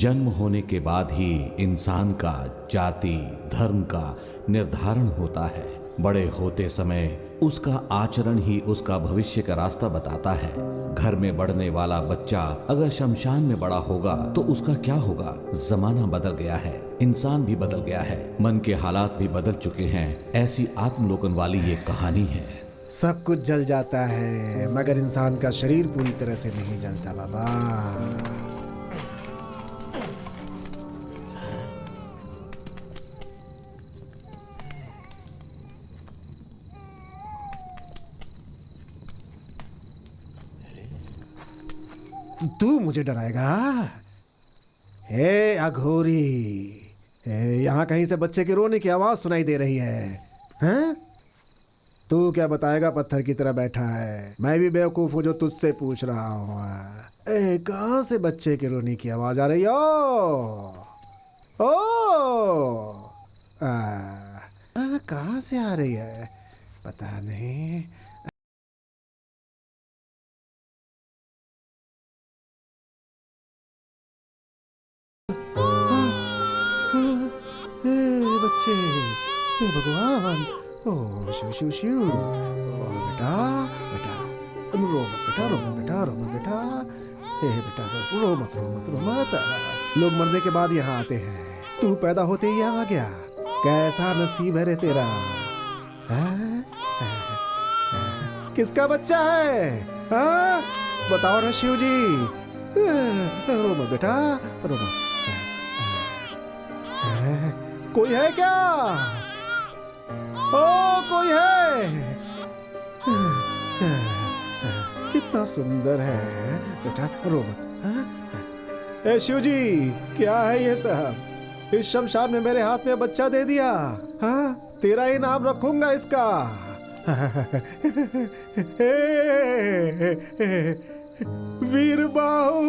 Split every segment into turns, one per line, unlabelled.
जन्म होने के बाद ही इंसान का जाति धर्म का निर्धारण होता है। बड़े होते समय उसका आचरण ही उसका भविष्य का रास्ता बताता है। घर में बढ़ने वाला बच्चा अगर शमशान में बड़ा होगा तो उसका क्या होगा? जमाना बदल गया है, इंसान भी बदल गया है, मन के हालात भी बदल चुके हैं। ऐसी आत्मलोकन वाली ये कहानी है।
सब कुछ जल जाता है मगर इंसान का शरीर पूरी तरह से नहीं जलता बाबा। तू मुझे डराएगा? हे अघोरी, यहाँ कहीं से बच्चे के रोने की आवाज सुनाई दे रही है। हैं? तू क्या बताएगा? पत्थर की तरह बैठा है। मैं भी बेवकूफ हूँ जो तुझसे पूछ रहा हूँ। कहाँ से बच्चे के रोने की आवाज आ रही है? ओ कहाँ से आ रही है? पता नहीं। बच्चे, हे भगवान, ओ शिव शिव शिव, ओ बेटा बेटा, रो मत बेटा, रो मत बेटा, रो मत बेटा, हे बेटा, रो मत, रो मत, रो मत। लोग मरने के बाद यहाँ आते हैं, तू पैदा होते ही यहाँ आ गया। कैसा नसीब है रे तेरा। हैं? किसका बच्चा है? हाँ? बताओ ना शिव जी। रो मत बेटा, रो मत। कोई है क्या? ओ कोई है? कितना सुंदर है बेटा, रो मत। ए शिव जी, क्या है ये सब? इस शमशान में मेरे हाथ में बच्चा दे दिया। हाँ, तेरा ही नाम रखूंगा इसका। वीर बाहू।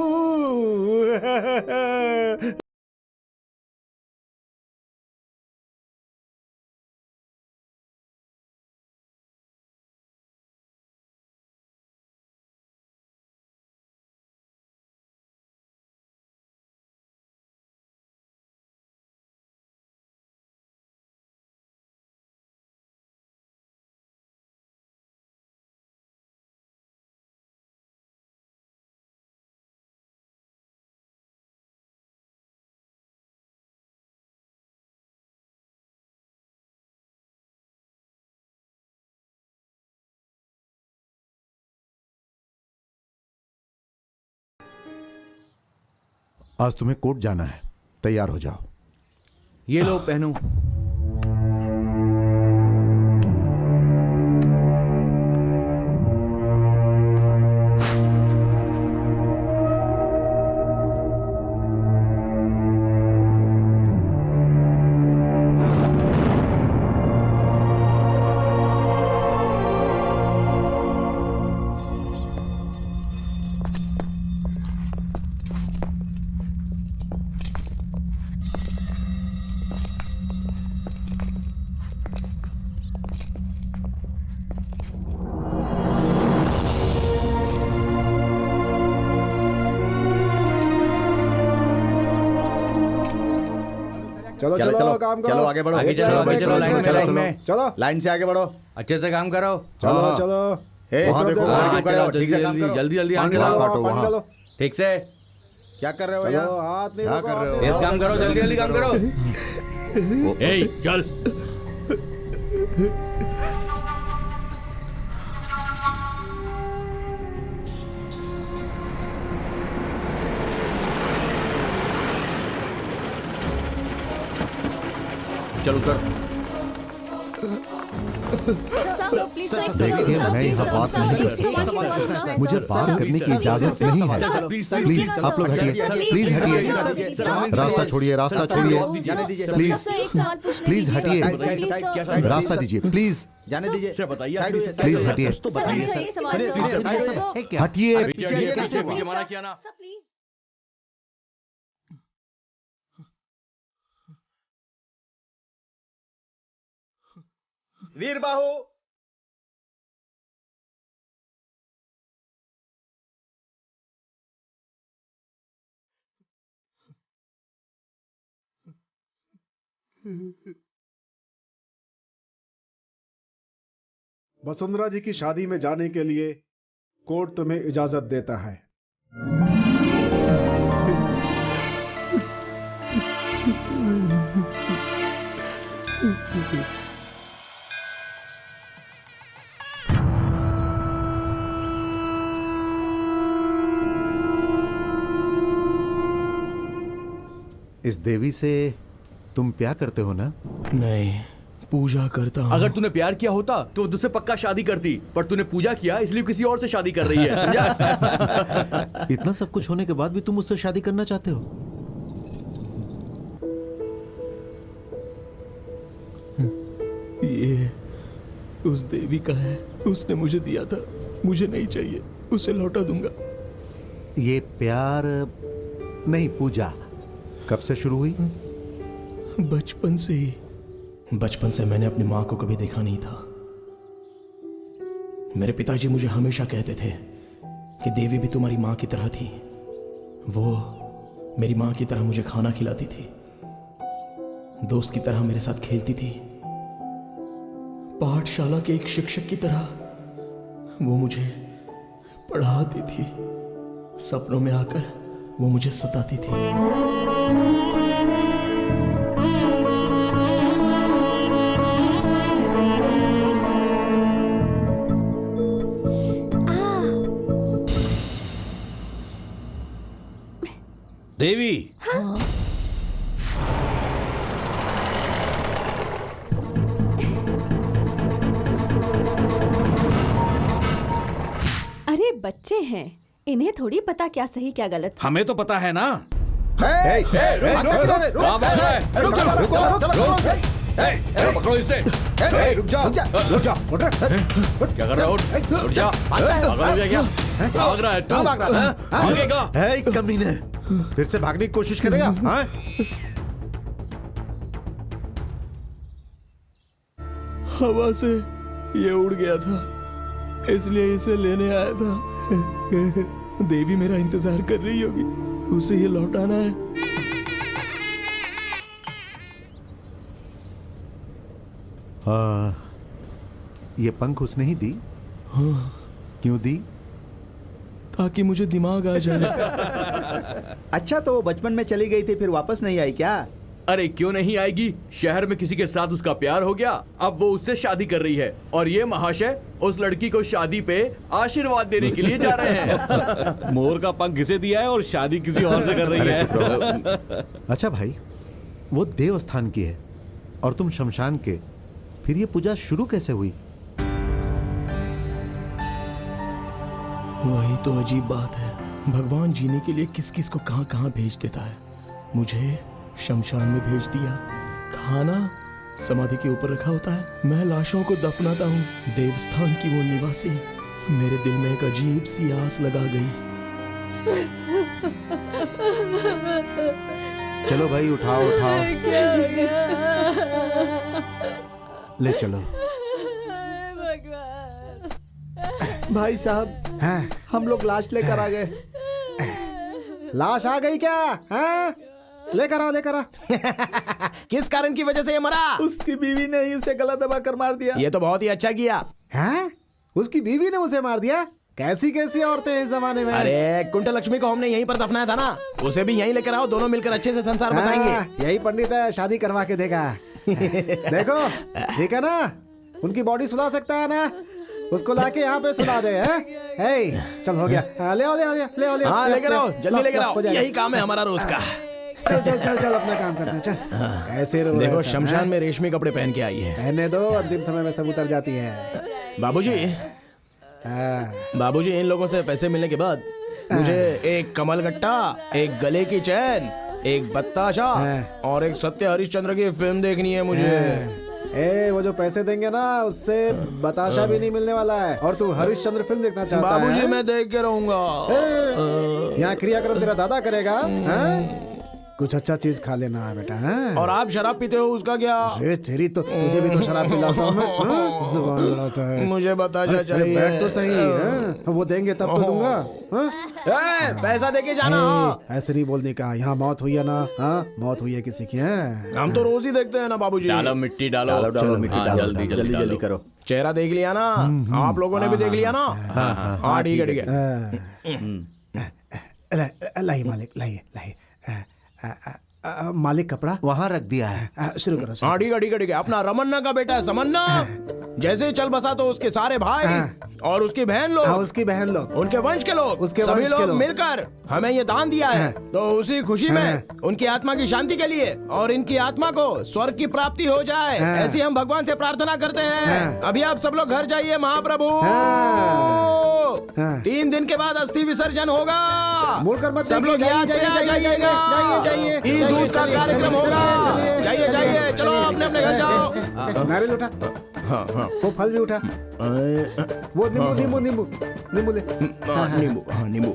आज तुम्हें कोर्ट जाना है, तैयार हो जाओ।
ये लो पहनो।
चलो चलो चलो, काम करो।
चलो आगे बढ़ो,
आगे चलो,
चलो
चलो, लाइन में,
चलो
लाइन
चलो
में।
चलो
लाइन से आगे बढ़ो।
अच्छे से काम करो।
चलो
हाँ।
चलो।
ए,
इस
वहाँ
तरफ
देखो,
देखो।
वहाँ
हाँ,
देखो,
चलो,
ठीक से काम करो।
जल्दी जल्दी
पानी
चलाओ।
डालो,
काटो
पानी
वहाँ।
डालो।
ठीक से
क्या कर रहे हो
चलो,
यार?
हाथ नहीं
क्या
रोको,
कर
हाथ
रहे हो?
नहीं
इस काम करो, जल्दी जल्दी काम करो। ए चल। चल उतर।
देखिए, मैं यहाँ बात नहीं कर सकता। मुझे बात करने की इजाजत नहीं है। प्लीज आप लोग हटिए, प्लीज हटिए। रास्ता छोड़िए, रास्ता छोड़िए, प्लीज प्लीज हटिए। रास्ता दीजिए प्लीज,
जाने दीजिए।
बताइए
प्लीज हटिए, हटिए।
पीछे मना किया ना।
वीर बाहू
वसुंधरा जी की शादी में जाने के लिए कोर्ट तुम्हें इजाजत देता है।
इस देवी से तुम प्यार करते हो ना?
नहीं, पूजा करता हूँ।
अगर तूने प्यार किया होता तो तुझसे पक्का शादी करती, पर तूने पूजा किया इसलिए किसी और से शादी कर रही है, समझा?
इतना सब कुछ होने के बाद भी तुम मुझसे शादी करना चाहते हो?
ये उस देवी का है, उसने मुझे दिया था, मुझे नहीं चाहिए, उसे लौटा दूंगा।
ये प्यार नहीं, पूजा कब से शुरू हुई?
बचपन से ही। बचपन से मैंने अपनी माँ को कभी देखा नहीं था। मेरे पिताजी मुझे हमेशा कहते थे कि देवी भी तुम्हारी माँ की तरह थी। वो मेरी माँ की तरह मुझे खाना खिलाती थी, दोस्त की तरह मेरे साथ खेलती थी, पाठशाला के एक शिक्षक की तरह वो मुझे पढ़ाती थी। सपनों में आकर वो मुझे सताती थी।
देवी,
अरे बच्चे हैं, इन्हें थोड़ी पता क्या सही क्या गलत।
हमें तो पता है ना। पकड़ो इसे।
रुक जा, रुक जा, उठ रहा।
क्या कर रहे हो? उठ जा। पागल हो गया क्या? भाग रहा है तू? भागेगा?
है कमीने, फिर से भागने की कोशिश करेगा? हाँ?
हवा से ये उड़ गया था, इसलिए इसे लेने आया था। देवी मेरा इंतजार कर रही होगी, उसे ये लौटाना है।
ये पंख उसने ही दी?
हाँ।
क्यों दी?
ताकि मुझे दिमाग आ जाए।
अच्छा, तो वो बचपन में चली गई थी, फिर वापस नहीं आई क्या?
अरे क्यों नहीं आएगी? शहर में किसी के साथ उसका प्यार हो गया, अब वो उससे शादी कर रही है, और ये महाशय उस लड़की को शादी पे आशीर्वाद देने के लिए जा रहे हैं।
मोर का पंख किसे दिया है और शादी किसी और से कर रही है।
अच्छा भाई, वो देव स्थान की है और तुम शमशान के, फिर ये पूजा शुरू कैसे हुई?
वही तो अजीब बात है, भगवान जीने के लिए किस किस को कहां कहां भेज देता है। मुझे शमशान में भेज दिया, खाना समाधि के ऊपर रखा होता है, मैं लाशों को दफनाता हूँ। देवस्थान की वो निवासी मेरे दिल में एक अजीब सी आस लगा गई।
चलो भाई, उठाओ उठाओ, ले चलो।
भाई साहब, हम लोग लाश लेकर आ गए।
लाश आ गई क्या? हाँ? लेकर आओ, लेकर आओ।
किस कारण की वजह से ये मरा? उसकी बीवी ने ही उसे गला दबा कर मार दिया। ये तो बहुत ही अच्छा किया।
हैं? उसकी बीवी ने उसे मार दिया? कैसी कैसी औरतें इस जमाने में?
अरे कुंटल लक्ष्मी को हमने यहीं पर दफनाया था ना, उसे भी यहीं लेकर आओ, दोनों मिलकर अच्छे से संसार बसाएंगे।
यही पंडित है, शादी करवा के देगा। देखो, ठीक है ना? उनकी बॉडी सुला सकता है ना? उसको लाके यहाँ पे सुला दे। चल हो गया, ले आओ ले आओ ले आओ ले आओ।
हाँ लेकर आओ, जल्दी लेकर आओ, यही काम है हमारा रोज का।
चल चल चल चल, अपना काम करते हैं, चल। कैसे रो?
देखो, शमशान में रेशमी कपड़े पहन के आई है।
पहने दो, अंतिम समय में सब उतर जाती है।
बाबूजी, बाबूजी, इन लोगों से पैसे मिलने के बाद मुझे एक कमल गट्टा, एक गले की चैन, एक बत्ताशा और एक सत्य हरिश्चंद्र की फिल्म देखनी है मुझे।
वो जो पैसे देंगे ना, उससे बताशा भी नहीं मिलने वाला है। और तू हरिश्चंद्र फिल्म देखना चाहता है?
बाबूजी, मैं देख के रहूंगा।
यहाँ क्रियाक्रम तेरा दादा करेगा। कुछ अच्छा चीज खा लेना है बेटा। हैं?
और आप शराब पीते हो, उसका क्या?
अरे तेरी तो तुझे भी तो शराब पिलाता हूँ मैं। हाँ? जुबान लड़ाता है।
मुझे बताशा
अरे
चाहिए।
बैठ तो सही। हैं? वो देंगे तब तो दूंगा। हाँ?
पैसा देके जाना।
ऐसे नहीं बोलने का। यहाँ मौत हुई है ना? हाँ, मौत हुई है किसी की? है
हम तो रोज ही देखते हैं ना बाबूजी।
डालो मिट्टी डालो।
डालो मिट्टी
हाँ,
डालो,
जल्दी जल्दी
जल्दी
डालो।
करो।
चेहरा देख लिया ना? आप लोगों ने भी देख लिया ना? हाँ ठीक है ठीक है।
लाइए मालिक, लाइए लाइए। मालिक कपड़ा
वहाँ रख दिया है।
शुरू करो।
हाँ ठीक है ठीक है ठीक है। अपना रमन्ना का बेटा है समन्ना, जैसे ही चल बसा तो उसके सारे भाई और उसकी बहन
हाँ,
लोग,
उसकी बहन लोग,
उनके वंश के लोग,
उसके
सभी
वंश के
लोग
लोग
मिलकर हमें ये दान दिया है। तो उसी खुशी में उनकी आत्मा की शांति के लिए और इनकी आत्मा को स्वर्ग की प्राप्ति हो जाए, ऐसी हम भगवान से प्रार्थना करते हैं। अभी आप सब लोग घर जाइए महाप्रभु। 3 दिन के बाद अस्थि विसर्जन होगा।
मुड़कर मत
सब लोग याद से आ जाइएगा। ईद दूध का कार्यक्रम होगा। जाइए जाइए, चलो अपने अपने घर जाओ।
नारियल उठा।
हाँ हाँ
वो फल भी उठा। वो नींबू नींबू नींबू नींबू ले।
नींबू, हाँ नींबू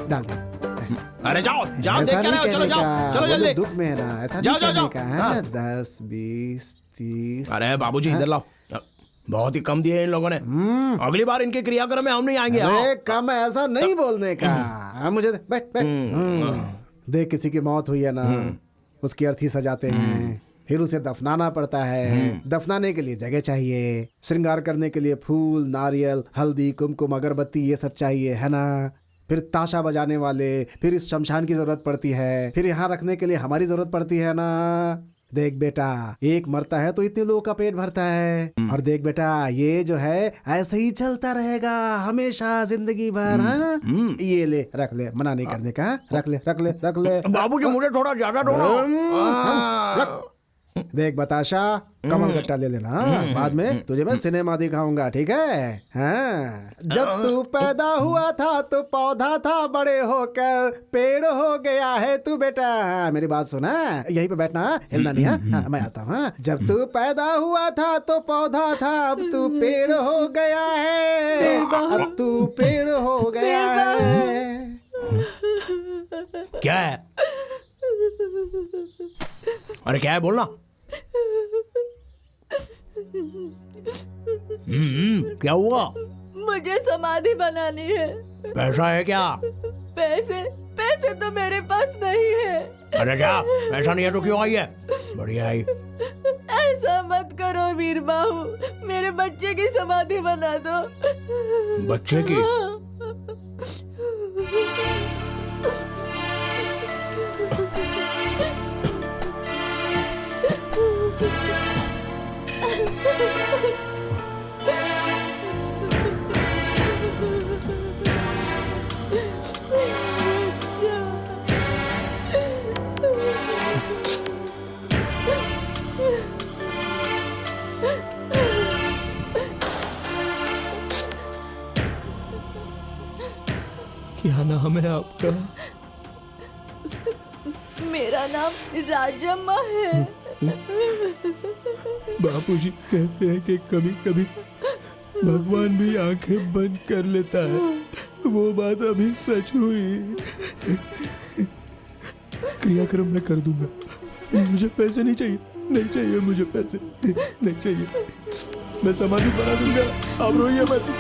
डाल दे।
अरे जाओ जाओ देख
ऐसा
के
नहीं
आओ, चलो
कहने
जाओ
का।
चलो
वो
जल्दी।
दुख में है ना, ऐसा
जाओ,
नहीं
जाओ,
कहने
जाओ।
का है।
हाँ।
10 20 30।
अरे बाबूजी इधर लाओ, बहुत ही कम दिए इन लोगों ने। अगली बार इनके क्रियाक्रम में हम नहीं आएंगे।
अरे कम है, ऐसा नहीं बोलने का। हाँ, मुझे दे, बैठ बैठ। देख किसी की मौत हुई है ना, उसकी अर्थी सजाते हैं, फिर उसे दफनाना पड़ता है। दफनाने के लिए जगह चाहिए, श्रृंगार करने के लिए फूल, नारियल, हल्दी, कुमकुम, अगरबत्ती, ये सब चाहिए, है ना। फिर ताशा बजाने वाले, फिर इस शमशान की जरूरत पड़ती है, फिर यहाँ रखने के लिए हमारी जरूरत पड़ती है ना। देख बेटा, एक मरता है तो इतने लोगों का पेट भरता है। और देख बेटा, ये जो है ऐसे ही चलता रहेगा हमेशा, जिंदगी भर, है ना। ये ले, रख ले, मना नहीं करने का। रख ले रख ले रख ले।
बाबूजी मुझे थोड़ा ज्यादा दो ना।
देख बताशा, कमल गट्टा ले लेना। बाद में तुझे मैं सिनेमा दिखाऊंगा, ठीक है। हाँ। जब तू पैदा हुआ था तो पौधा था, बड़े होकर पेड़ हो गया है तू बेटा। मेरी बात सुना, यहीं पे बैठना, हिलना नहीं है। हाँ, मैं आता हूँ। जब तू पैदा हुआ था तो पौधा था, अब तू पेड़ हो गया है, अब तू पेड़ हो गया है।
क्या है? अरे क्या है, बोलना। क्या हुआ?
मुझे समाधि बनानी है।
पैसा है क्या?
पैसे पैसे तो मेरे पास नहीं है।
अरे क्या, पैसा नहीं है तो क्यों आई है? बढ़िया आई।
ऐसा मत करो वीर बाहू, मेरे बच्चे की समाधि बना दो।
बच्चे की? क्या नाम है आपका?
मेरा नाम राजम्मा है।
बापूजी कहते हैं कि कभी कभी भगवान भी आंखें बंद कर लेता है। वो बात अभी सच हुई। क्रियाक्रम मैं कर दूंगा। मुझे पैसे नहीं चाहिए, नहीं चाहिए मुझे पैसे, नहीं चाहिए। मैं समाधि बना दूंगा, आप रोइए मत।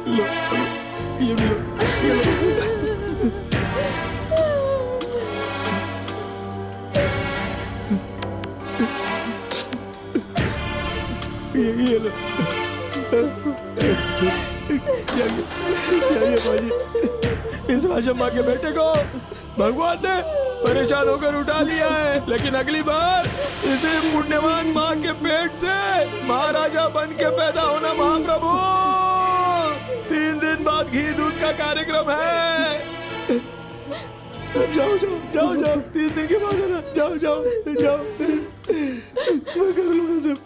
लो, ये भी लो, ये लो। ये लो। जाइए बाजी। इस राजम्मा के बेटे को भगवान ने परेशान होकर उठा लिया है, लेकिन अगली बार इसे पुण्यवान माँ के पेट से महाराजा बन के पैदा होना महाप्रभु। 3 दिन बाद घी दूध का कार्यक्रम है। जाओ जाओ जाओ जाओ, 3 दिन के बाद है ना। जाओ जाओ जाओ। मैं कर लूंगा सब।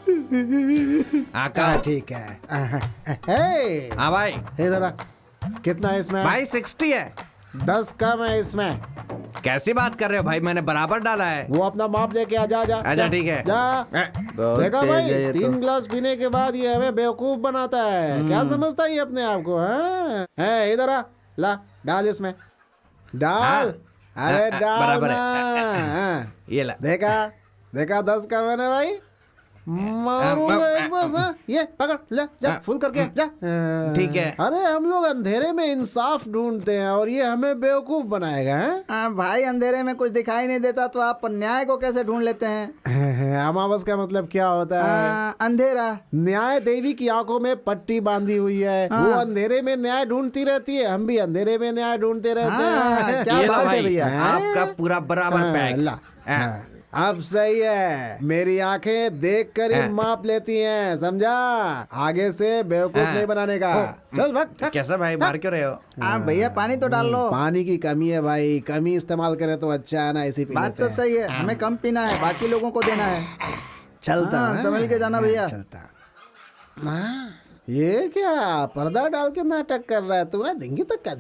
आका
ठीक है। हे,
हाँ भाई
इधर आ। कितना है इसमें?
भाई 60 है।
10 कम है इसमें।
कैसी बात कर रहे हो भाई, मैंने बराबर डाला है।
वो अपना माप लेके आ जा।
आजा, ठीक है।
जा।
बहुत
देखा
तेज
भाई,
है ये तो।
3 ग्लास पीने के बाद ये हमें बेवकूफ बनाता है। क्या समझता है ये अपने आप को? हाँ? है, इधर आ, ला डाल इसमें, डाल। अरे डाल
बराबर है।
ना। हाँ।
ये ला।
देखा 10 का मैंने भाई। मारूंगा एक बस। हाँ? ये पकड़ ले, जा फुल करके जा।
ठीक है।
अरे हम लोग अंधेरे में इंसाफ ढूंढते हैं और ये हमें बेवकूफ बनाएगा। हैं?
भाई अंधेरे में कुछ दिखाई नहीं देता तो आप न्याय को कैसे ढूंढ लेते हैं?
अमावस का मतलब क्या होता है?
अंधेरा।
न्याय देवी की आंखों में पट्टी बांधी हुई है। वो अंधेरे में न्याय ढूंढती रहती है, हम भी अंधेरे में न्याय ढूंढते रहते हैं।
क्या बात है भैया?
आपका पूरा बराबर पैक।
ला। अब सही है, मेरी आंखें देख कर ही माप लेती हैं, समझा? आगे से बेवकूफ नहीं बनाने का। चल भाग।
कैसा भाई, मार क्यों रहे हो?
भैया पानी तो डाल लो।
पानी की कमी है भाई, कमी इस्तेमाल करे तो अच्छा है ना, इसी पी
बात
लेते
तो
हैं।
सही है, हमें कम पीना है, बाकी लोगों को देना है।
चलता है।
संभल के जाना भैया।
चलता। ये क्या पर्दा डाल के नाटक कर रहा है तू? दिंगी तक का ओ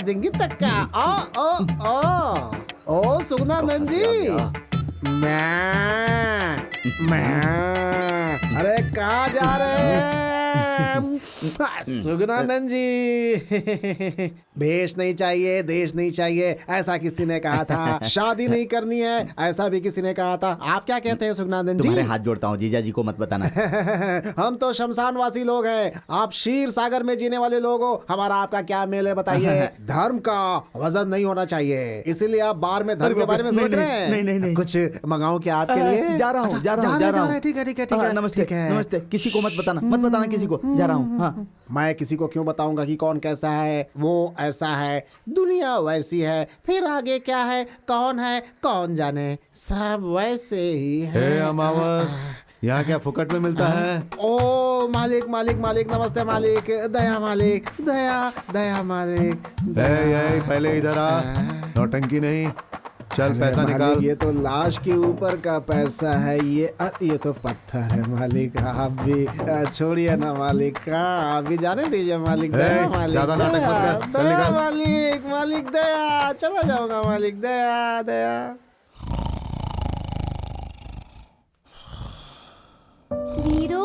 दिंगी तक का ओ सुगनानंद जी। मैं अरे कहाँ जा रहे हैं सुगनानंद जी? देश नहीं चाहिए, देश नहीं चाहिए, ऐसा किसी ने कहा था। शादी नहीं करनी है, ऐसा भी किसी ने कहा था। आप क्या कहते हैं सुगनानंद जी?
तुम्हारे हाथ जोड़ता हूँ, जीजा जी को मत बताना।
हम तो शमशानवासी लोग हैं, आप क्षीर सागर में जीने वाले लोग हो। हमारा आपका क्या मेल है बताइए? धर्म का वजन नहीं होना चाहिए, इसीलिए आप बार में धर्म के बारे में सोच रहे हैं।
नहीं।
कुछ मंगाऊं क्या आपके लिए?
जा रहा हूँ।
ठीक है।
नमस्ते। किसी को मत बताना किसी को। जा रहा हूँ। हाँ।
मैं किसी को क्यों बताऊंगा कि कौन कैसा है? वो ऐसा है, दुनिया वैसी है, फिर आगे क्या है, कौन है, कौन जाने, सब वैसे ही है।
अमावस, यहाँ क्या फुकट में मिलता है?
ओ मालिक, नमस्ते मालिक। दया मालिक, दया मालिक।
पहले इधर आ, नौटंकी नहीं। चल पैसा
मालिक,
निकाल।
ये तो लाश के ऊपर का पैसा है। ये तो पत्थर है मालिक। आप भी छोड़िए ना मालिक, आप भी जाने दीजिए मालिक। दया मालिक,
ज्यादा नाटक मत कर, चल
दया
निकाल।
मालिक दया। चला जाऊंगा मालिक, दया।
वीरू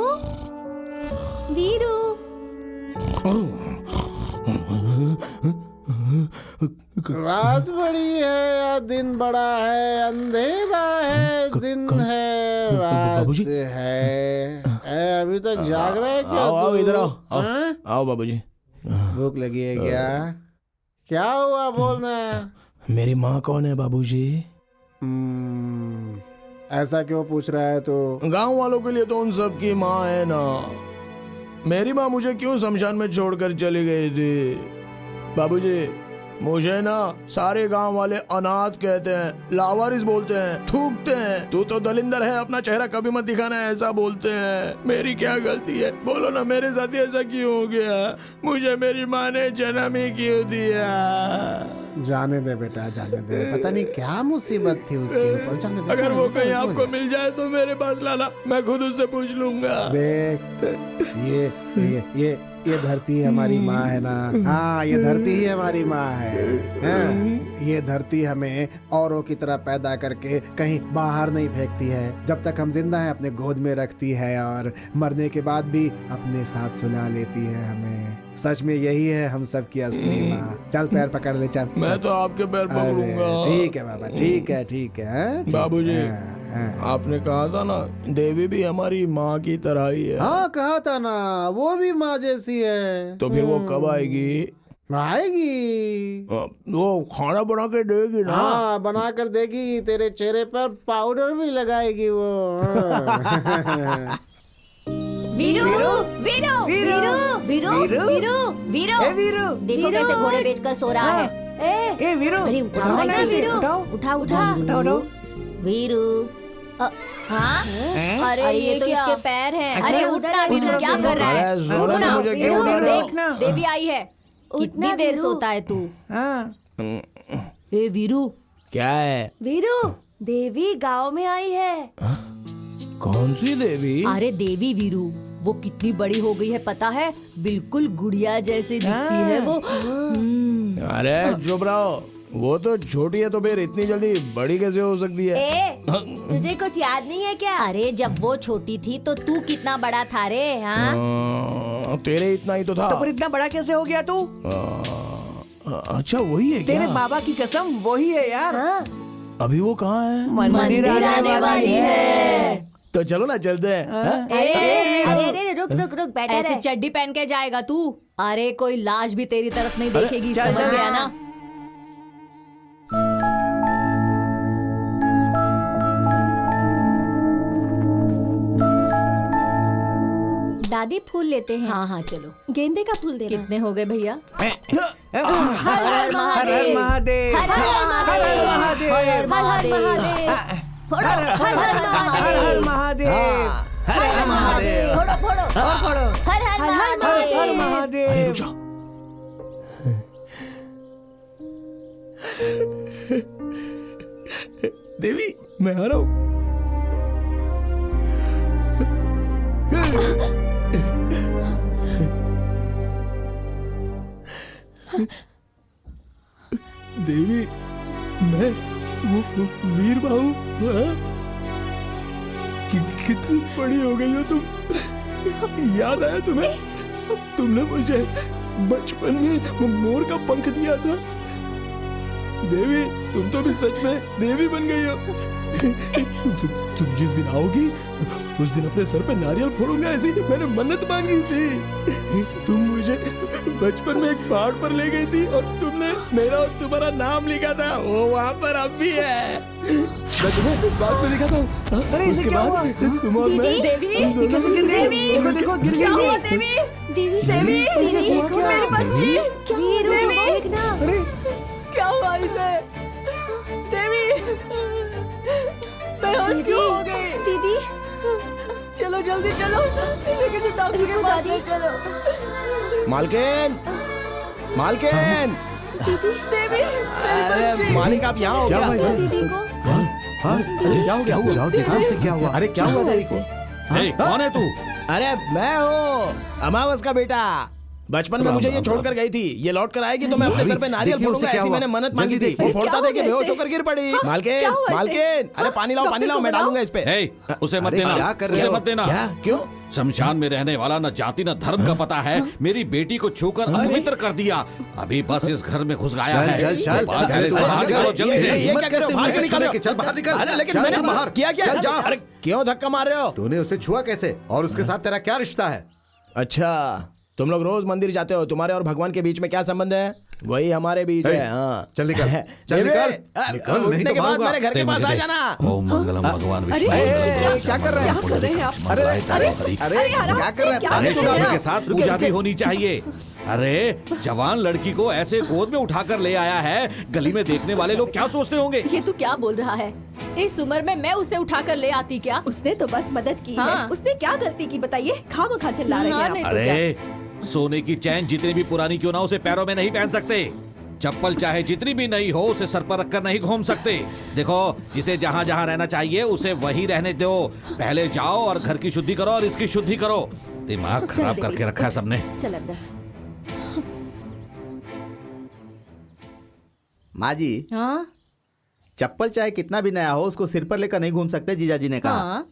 रात बड़ी है या दिन बड़ा है, अंधेरा है दिन है रात है। अभी तक जाग रहा है क्या?
आओ इधर
हाँ?
आओ बाबूजी।
भूख लगी है क्या हुआ बोलना?
मेरी माँ कौन है बाबूजी?
ऐसा क्यों पूछ रहा है तो?
गांव वालों के लिए तो उन सब की माँ है ना। मेरी माँ मुझे क्यों शमशान में छोड़कर चली गई थी? बाबूजी, मुझे ना सारे गांव वाले अनाथ कहते हैं, लावारिस बोलते हैं, थूकते हैं। तू तो दलिंदर है, अपना चेहरा कभी मत दिखाना, ऐसा बोलते हैं। मेरी क्या गलती है? बोलो ना, मेरे साथ ऐसा क्यों हो गया? मुझे मेरी माँ ने जन्म ही क्यों दिया?
जाने दे बेटा, जाने दे। पता नहीं क्या मुसीबत थी उसके ऊपर, जाने दे।
अगर वो कहीं आपको मिल जाए तो मेरे पास लाना, मैं खुद उससे पूछ लूंगा।
देख, ये धरती हमारी माँ है ना। हाँ, ये धरती ही हमारी माँ है। हाँ, ये धरती हमें औरों की तरह पैदा करके कहीं बाहर नहीं फेंकती है। जब तक हम जिंदा हैं अपने गोद में रखती है और मरने के बाद भी अपने साथ सुला लेती है हमें। सच में यही है हम सब की असली माँ। चल पैर पकड़ ले, चल।
मैं तो आपके पैर पकड़ूंगा।
ठीक है बाबा, ठीक है।
बाबूजी, आपने कहा था ना देवी भी हमारी माँ की तरह ही है।
हाँ कहा था ना, वो भी माँ जैसी है।
तो फिर वो कब आएगी? वो खाना बना के देगी ना?
हाँ, बना कर देगी। तेरे चेहरे पर पाउडर भी लगाएगी वो।
वीरू देखो कैसे घोड़े बेचकर सो रहा है।
वीरू,
उठा वीरू। हाँ? अरे ये तो इसके पैर हैं। अरे उठना वीरू, क्या कर रहा है? उठना, देवी आई है। कितनी देर सोता है तू?
हाँ।
ए वीरू,
क्या है?
वीरू
देवी गांव में आई है।
कौन सी देवी?
अरे देवी वीरू, वो कितनी बड़ी हो गई है पता है? बिल्कुल गुड़िया जैसी दिखती है वो।
अरे चुप रहो, वो तो छोटी है तो फिर इतनी जल्दी बड़ी कैसे हो सकती है?
तुझे कुछ याद नहीं है क्या?
अरे जब वो छोटी थी तो तू कितना बड़ा था रे? हाँ
तेरे इतना ही तो था।
तो फिर इतना बड़ा कैसे हो गया तू?
अच्छा वही है क्या?
तेरे बाबा की कसम वही है यार।
अभी वो कहाँ है?
मंदिर आने वाली है।
तो चलो ना चलते हैं।
अरे रुक रुक रुक, बैठ।
ऐसे चड्डी पहन के जाएगा तू? अरे कोई लाश भी तेरी तरफ नहीं देखेगी, समझ गया ना?
दादी फूल लेते हैं।
हाँ हाँ चलो।
गेंदे का फूल देना।
कितने हो गए भैया?
हर हर महादेव।
महादेव।
हर हर महादेव।
हर हर
महादेव। फोड़ो, हर हर महादेव।
हर हर महादेव।
फोड़ो फोड़ो
और पढ़ो।
हर हर
हर हर
महादेव।
महादेव।
देवी मैं आ रहा हूँ। देवी मैं वो वीर बाहू। हाँ? कितनी बड़ी हो गई हो तुम। याद आया तुम्हें? तुमने मुझे बचपन में मोर का पंख दिया था। देवी तुम तो भी सच में देवी बन गई हो। तुम जिस दिन आओगी उस दिन अपने सर पे नारियल फोड़ूंगा, ऐसी मैंने मन्नत मांगी थी। तुम मुझे बचपन में एक पहाड़ पर ले गई थी और तुमने मेरा और तुम्हारा नाम लिखा था, वो वहाँ पर अब भी है। मैं तुम्हें बाद में लिखा था।
अरे इसे क्या हुआ?
तुम और मैं
देवी
कैसे गिर गई? देखो देखो गिर
क्या हुआ
गई।
देवी? देवी
देवी
इसे हुआ क्या?
मेरी बच्ची।
वीरू,
देखना
अरे
क्या हुआ इसे? देवी बेहोश क्यों हो गई? दीदी चलो जल्दी चलो, इसे किसी डॉक्टर के पास ले चलो।
मालकिन मालकिन।
दीदी देवी
अरे मालिक आप यहाँ हो
क्या
क्या?
हुआ इसे?
दीदी को
हाँ
क्या हो गया?
जाओ देखो इसे क्या हुआ।
अरे क्या हुआ देवी को?
हे, कौन है तू?
अरे मैं हूँ अमावस का बेटा। बचपन में मुझे ये छोड़कर गई थी, ये लौट कर आएगी तो मैं अपने सर पे नारियल
देखिए उसे
फोड़ूंगा,
क्या
ऐसी
हुआ।
मैंने मन्नत
जल्दी
मांगी थी।
देखिए।
वो फोड़ता
क्या
था कि
हुआ
बेहोश
इसे?
होकर गिर पड़ी।
क्या
मालकिन
हुआ इसे?
मालकिन अरे पानी लाओ मैं
डॉक्टर को
डालूंगा इस पे।
हे, उसे मत
अरे
देना।
क्या कर रहे
उसे
हो?
मत देना।
क्या? क्यों?
शमशान में रहने वाला न जाति न धर्म का पता है, मेरी बेटी को छूकर अपवित्र कर दिया। अभी बस इस घर में घुस गया है।
चल चल
बाहर
चल
पहले से बाहर निकालो जल्दी
ये
से।
हिम्मत
क्या कर रहे
कैसे
हो?
हुई
बाहर
इसे
निकालो।
छूने की? चल बाहर निकल।
अरे लेकिन
चल
मैंने
तू बाहर।
किया क्या?
चल जा।
अरे क्यों धक्का मार रहे हो?
तूने उसे छुआ कैसे और उसके साथ तेरा क्या रिश्ता है?
अच्छा तुम लोग रोज मंदिर जाते हो, तुम्हारे और भगवान के बीच में क्या संबंध है? वही हमारे बीच
हे,
है। हाँ
चल निकल। चल
देवी,
निकल। निकल, नहीं
उठने
तो
के बाद
मारूंगा।
मेरे घर के पास आ जाना।
ओम मंगलम भगवान विष्णु।
क्या कर रहे हैं आप?
अरे अरे क्या कर रहे हैं?
अरे शादी के साथ पूजा भी होनी चाहिए। अरे जवान लड़की को ऐसे गोद में उठाकर ले आया है, गली में देखने वाले लोग क्या सोचते होंगे?
ये तू क्या बोल रहा है? इस उम्र में मैं उसे उठाकर ले आती क्या?
उसने तो बस मदद की
हाँ।
है। उसने क्या गलती की बताइए? खामखा चिल्ला रहे
हाँ,
हैं
नहीं
आप।
तो क्या?
अरे सोने की चैन जितनी भी पुरानी क्यों ना, उसे पैरों में नहीं पहन सकते। चप्पल चाहे जितनी भी नई हो, उसे सर पर रखकर नहीं घूम सकते। देखो जिसे जहाँ जहाँ रहना चाहिए उसे वहीं रहने दो। पहले जाओ और घर की शुद्धि करो और इसकी शुद्धि करो। दिमाग खराब
चल
करके
देवी,
रखा है सबने।
चल अंदर।
माँ जी
हाँ
चप्पल चाहे कितना भी नया हो उसको सिर पर लेकर नहीं घूम सकते, जीजाजी ने कहा।
हाँ।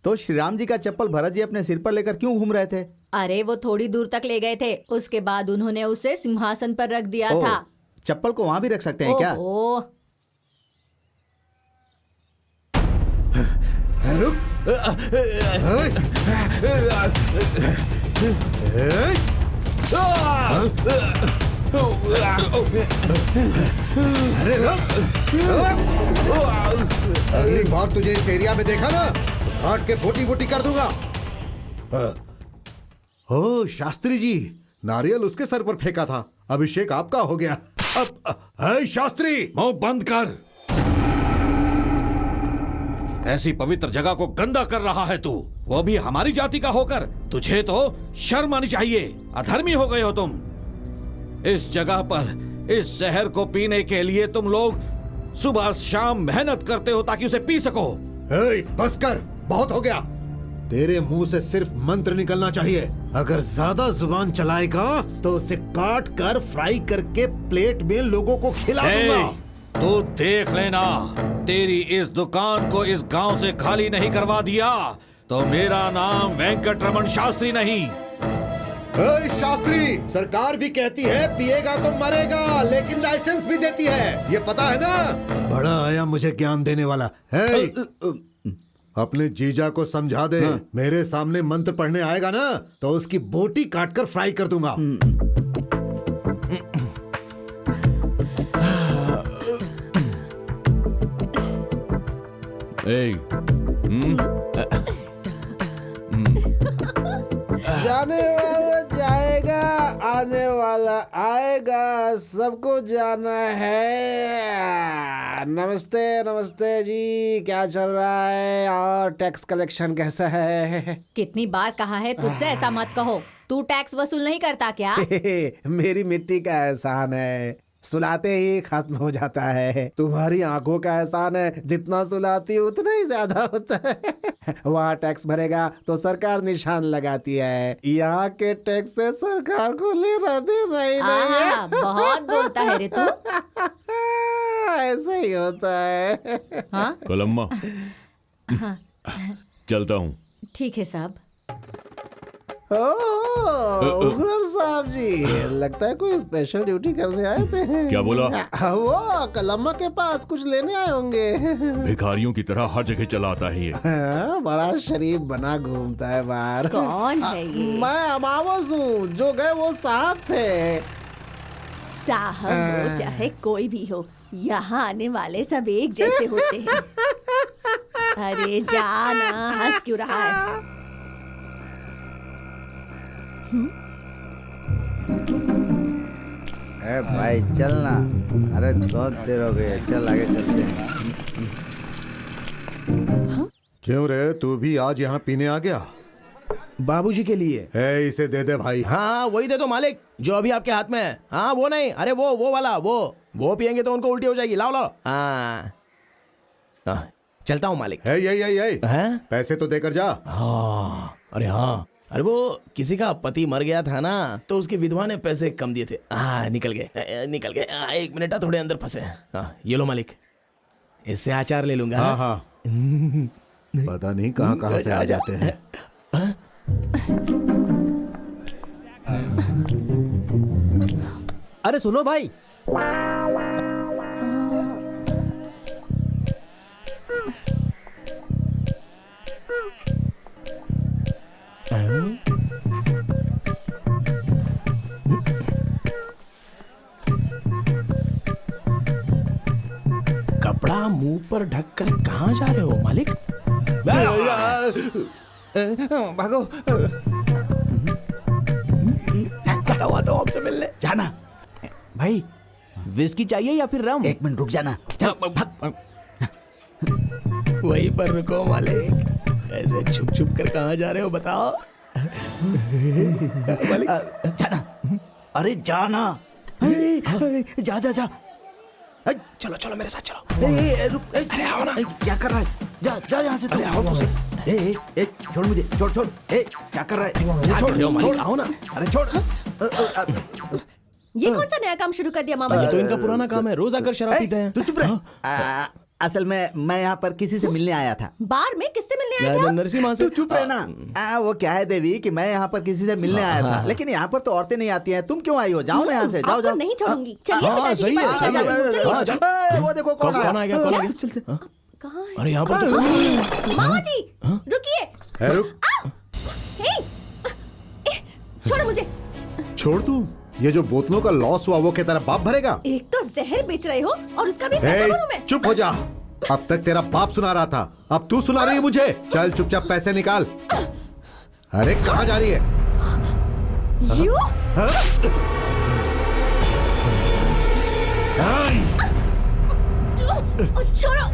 तो श्री राम जी का चप्पल भरत जी अपने सिर पर लेकर क्यों घूम रहे थे?
अरे वो थोड़ी दूर तक ले गए थे, उसके बाद उन्होंने उसे सिंहासन पर रख दिया
ओह,
था।
चप्पल को वहां भी रख सकते हैं क्या?
ओह,
रुक। अरे अगली बार तुझे इस एरिया में देखा ना, काट के बोटी बोटी कर दूंगा। ओ शास्त्री जी, नारियल उसके सर पर फेंका था, अभिषेक आपका हो गया। अब शास्त्री
मुंह बंद कर। ऐसी पवित्र जगह को गंदा कर रहा है तू, वो भी हमारी जाति का होकर। तुझे तो शर्म आनी चाहिए, अधर्मी हो गए हो तुम। इस जगह पर इस जहर को पीने के लिए तुम लोग सुबह शाम मेहनत करते हो ताकि उसे पी सको।
बस कर, बहुत हो गया। तेरे मुंह से सिर्फ मंत्र निकलना चाहिए। अगर ज्यादा जुबान चलाएगा तो उसे काट कर फ्राई करके प्लेट में लोगों को खिला दूंगा।
तो देख लेना, तेरी इस दुकान को इस गांव से खाली नहीं करवा दिया तो मेरा नाम वेंकटरमण शास्त्री नहीं।
शास्त्री, सरकार भी कहती है पिएगा तो मरेगा, लेकिन लाइसेंस भी देती है, ये पता है ना। बड़ा आया मुझे ज्ञान देने वाला है। अपने जीजा को समझा दे। मेरे सामने मंत्र पढ़ने आएगा ना तो उसकी बोटी काटकर फ्राई कर दूंगा।
जाने वाला जाएगा, आने वाला आएगा, सबको जाना है। नमस्ते नमस्ते जी, क्या चल रहा है और टैक्स कलेक्शन कैसा है?
कितनी बार कहा है तुझसे ऐसा मत कहो। तू टैक्स वसूल नहीं करता क्या?
मेरी मिट्टी का एहसान है, सुलाते ही खत्म हो जाता है। तुम्हारी आंखों का एहसान है, जितना सुलाती उतना ही ज्यादा होता है। वहाँ टैक्स भरेगा तो सरकार निशान लगाती है, यहाँ के टैक्स से सरकार को लेना देना ही नहीं है।
बहुत बोलता है रे तू।
ऐसे ही होता है।
हाँ?
कलम्मा, चलता हूँ।
ठीक है साहब।
उग्रम साहब जी, लगता है कोई स्पेशल ड्यूटी करने आए थे।
क्या बोला?
वो कलम्मा के पास कुछ लेने आए होंगे।
भिखारियों की तरह हर जगह चला आता है ये।
बड़ा शरीफ बना घूमता है बाहर।
कौन है ये?
मैं अमावस हूँ, जो गए वो साहब थे।
साहब हो चाहे कोई भी हो, यहाँ आने वाले सब एक जैसे होते हैं। अरे जाना, हंस क्यों रहा है?
ए भाई चलना, अरे बहुत देर हो गई, चल आगे चलते हैं।
क्यों रे, तू भी आज यहाँ पीने आ गया?
बाबूजी के लिए।
इसे दे दे भाई।
हाँ वही दे दो मालिक, जो अभी आपके हाथ में है। हाँ वो नहीं, अरे वो वाला, वो पियेंगे तो उनको उल्टी हो जाएगी। लाओ लाओ। हाँ चलता हूँ मालिक।
यही पैसे तो देकर जा।
हाँ अरे हाँ, अरे वो किसी का पति मर गया था ना, तो उसकी विधवा ने पैसे कम दिए थे। निकल गए। 1 मिनट, थोड़े अंदर फंसे। ये लो मालिक, इससे अचार ले लूंगा।
हाँ पता नहीं कहाँ से आ जाते हैं।
अरे सुनो भाई,
कपड़ा मुंह पर ढककर कहाँ जा रहे हो मालिक?
भागो।
आता हूँ आपसे मिलने।
जाना
भाई विस्की चाहिए या फिर रम?
1 मिनट रुक जाना।
वहीं पर रुको मालिक, ऐसे छुप छुप कर कहाँ जा रहे हो बताओ?
जाना, अरे जाना। जा
चलो मेरे साथ चलो।
रुक, अरे आओ ना। क्या कर रहा है? जा यहाँ से। छोड़ मुझे, छोड़। क्या कर रहा है? छोड़,
आओ ना।
अरे छोड़।
ये कौन सा नया काम शुरू कर दिया मामा जी?
ये तो इनका पुराना काम है, रोज आकर शराब पीते हैं।
तू चुप रह। असल में मैं यहाँ पर किसी से मिलने आया था।
बार में किससे मिलने आया था?
नरसिम्हा से।
तू चुप रहना। वो क्या है देवी कि मैं यहाँ पर किसी से मिलने आया था, लेकिन यहाँ पर तो औरतें नहीं आती हैं। तुम क्यों आई हो? जाओ ना यहाँ से, जाओ।
नहीं छोड़ूंगी। चलिए पिताजी के पास
चलिए। वो देखो कौन आ गया।
चलते।
कहाँ है?
अरे यहाँ पर
मामा जी रुकिए। छोड़ो मुझे।
छोड़ तू। ये जो बोतलों का लॉस हुआ वो क्या तेरा बाप भरेगा?
एक तो जहर बेच रहे हो और उसका भी पैसा भरूं मैं।
चुप हो जा। अब तक तेरा बाप सुना रहा था, अब तू सुना रही है मुझे। चल चुपचाप पैसे निकाल। अरे कहाँ जा रही है?
छोड़ो।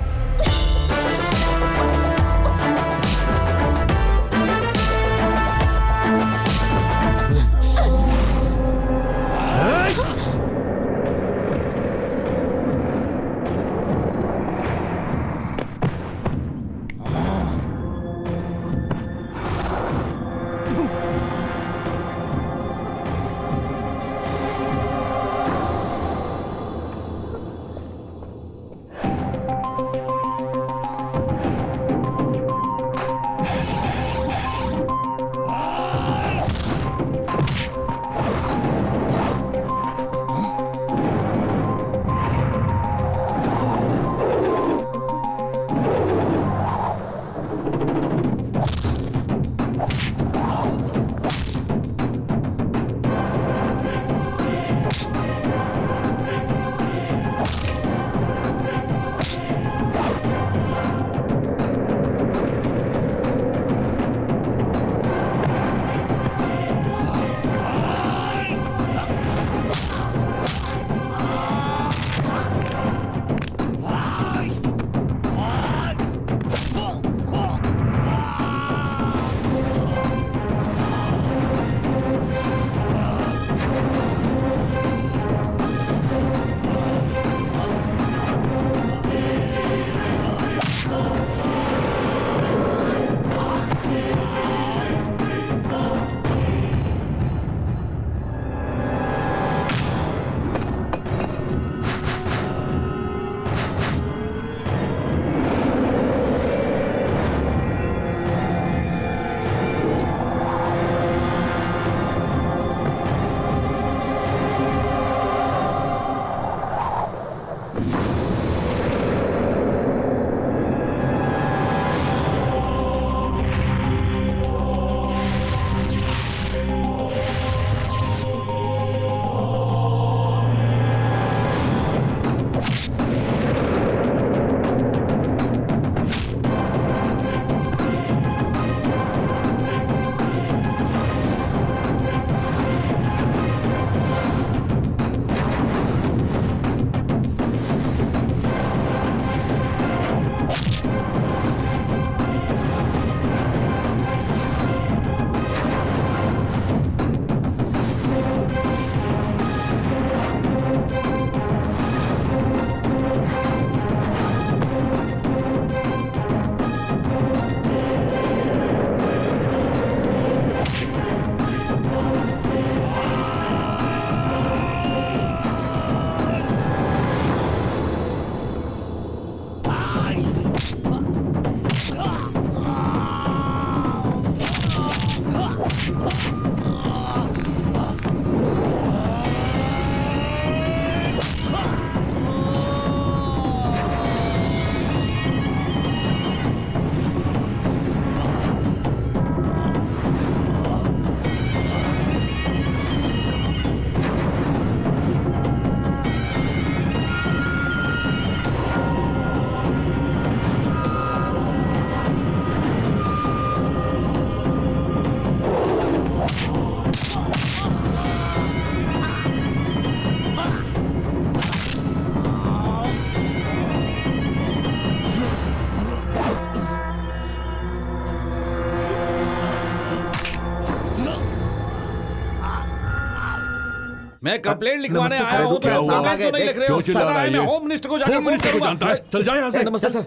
मैं कंप्लेंट लिखवाने
नमस्ते
आया
सर,
हूँ,
क्या
तो
हुआ?
कंप्लेंट तो नहीं लिख रहे हो।
क्यों चिल्ला
पता
रहा
है,
है
मैं
ये?
होम मिनिस्टर को जाकर
होम मिनिस्टर को
फोन
जानता है, चल जा यहाँ से।
नमस्ते सर,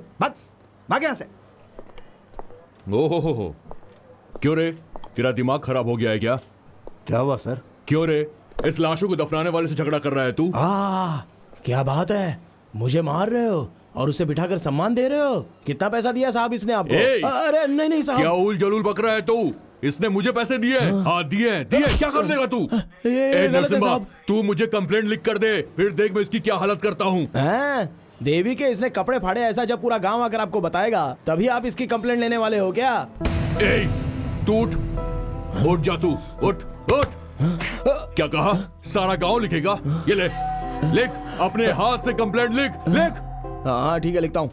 भाग यहाँ से।
ओहो, क्यों रे, तेरा दिमाग खराब हो गया है क्या?
क्या हुआ सर?
क्यों रे, इस लाशों को दफनाने वाले से झगड़ा कर रहा है तू?
क्या बात है, मुझे मार रहे हो और उसे बिठाकर सम्मान दे रहे हो? कितना पैसा दिया साहब इसने आपको?
ए,
अरे नहीं नहीं
क्या
साहब,
उल जलूल बक रहा है तू? इसने मुझे पैसे दिए? हाँ दिए, क्या कर देगा तू?
ये
ए
गलत है
नरसिम्हा,
साहब।
तू मुझे कंप्लेंट लिख कर दे, फिर देख मैं इसकी क्या हालत करता हूँ।
हैं? देवी के इसने कपड़े फाड़े ऐसा जब पूरा गांव आकर आपको बताएगा तभी आप इसकी कंप्लेंट लेने वाले हो क्या?
ए, तू उठ जा, तू उठ उठ। क्या कहा? सारा गांव लिखेगा? ये ले, लिख, अपने हाथ से कंप्लेंट लिख।
हाँ ठीक है, लिखता हूँ।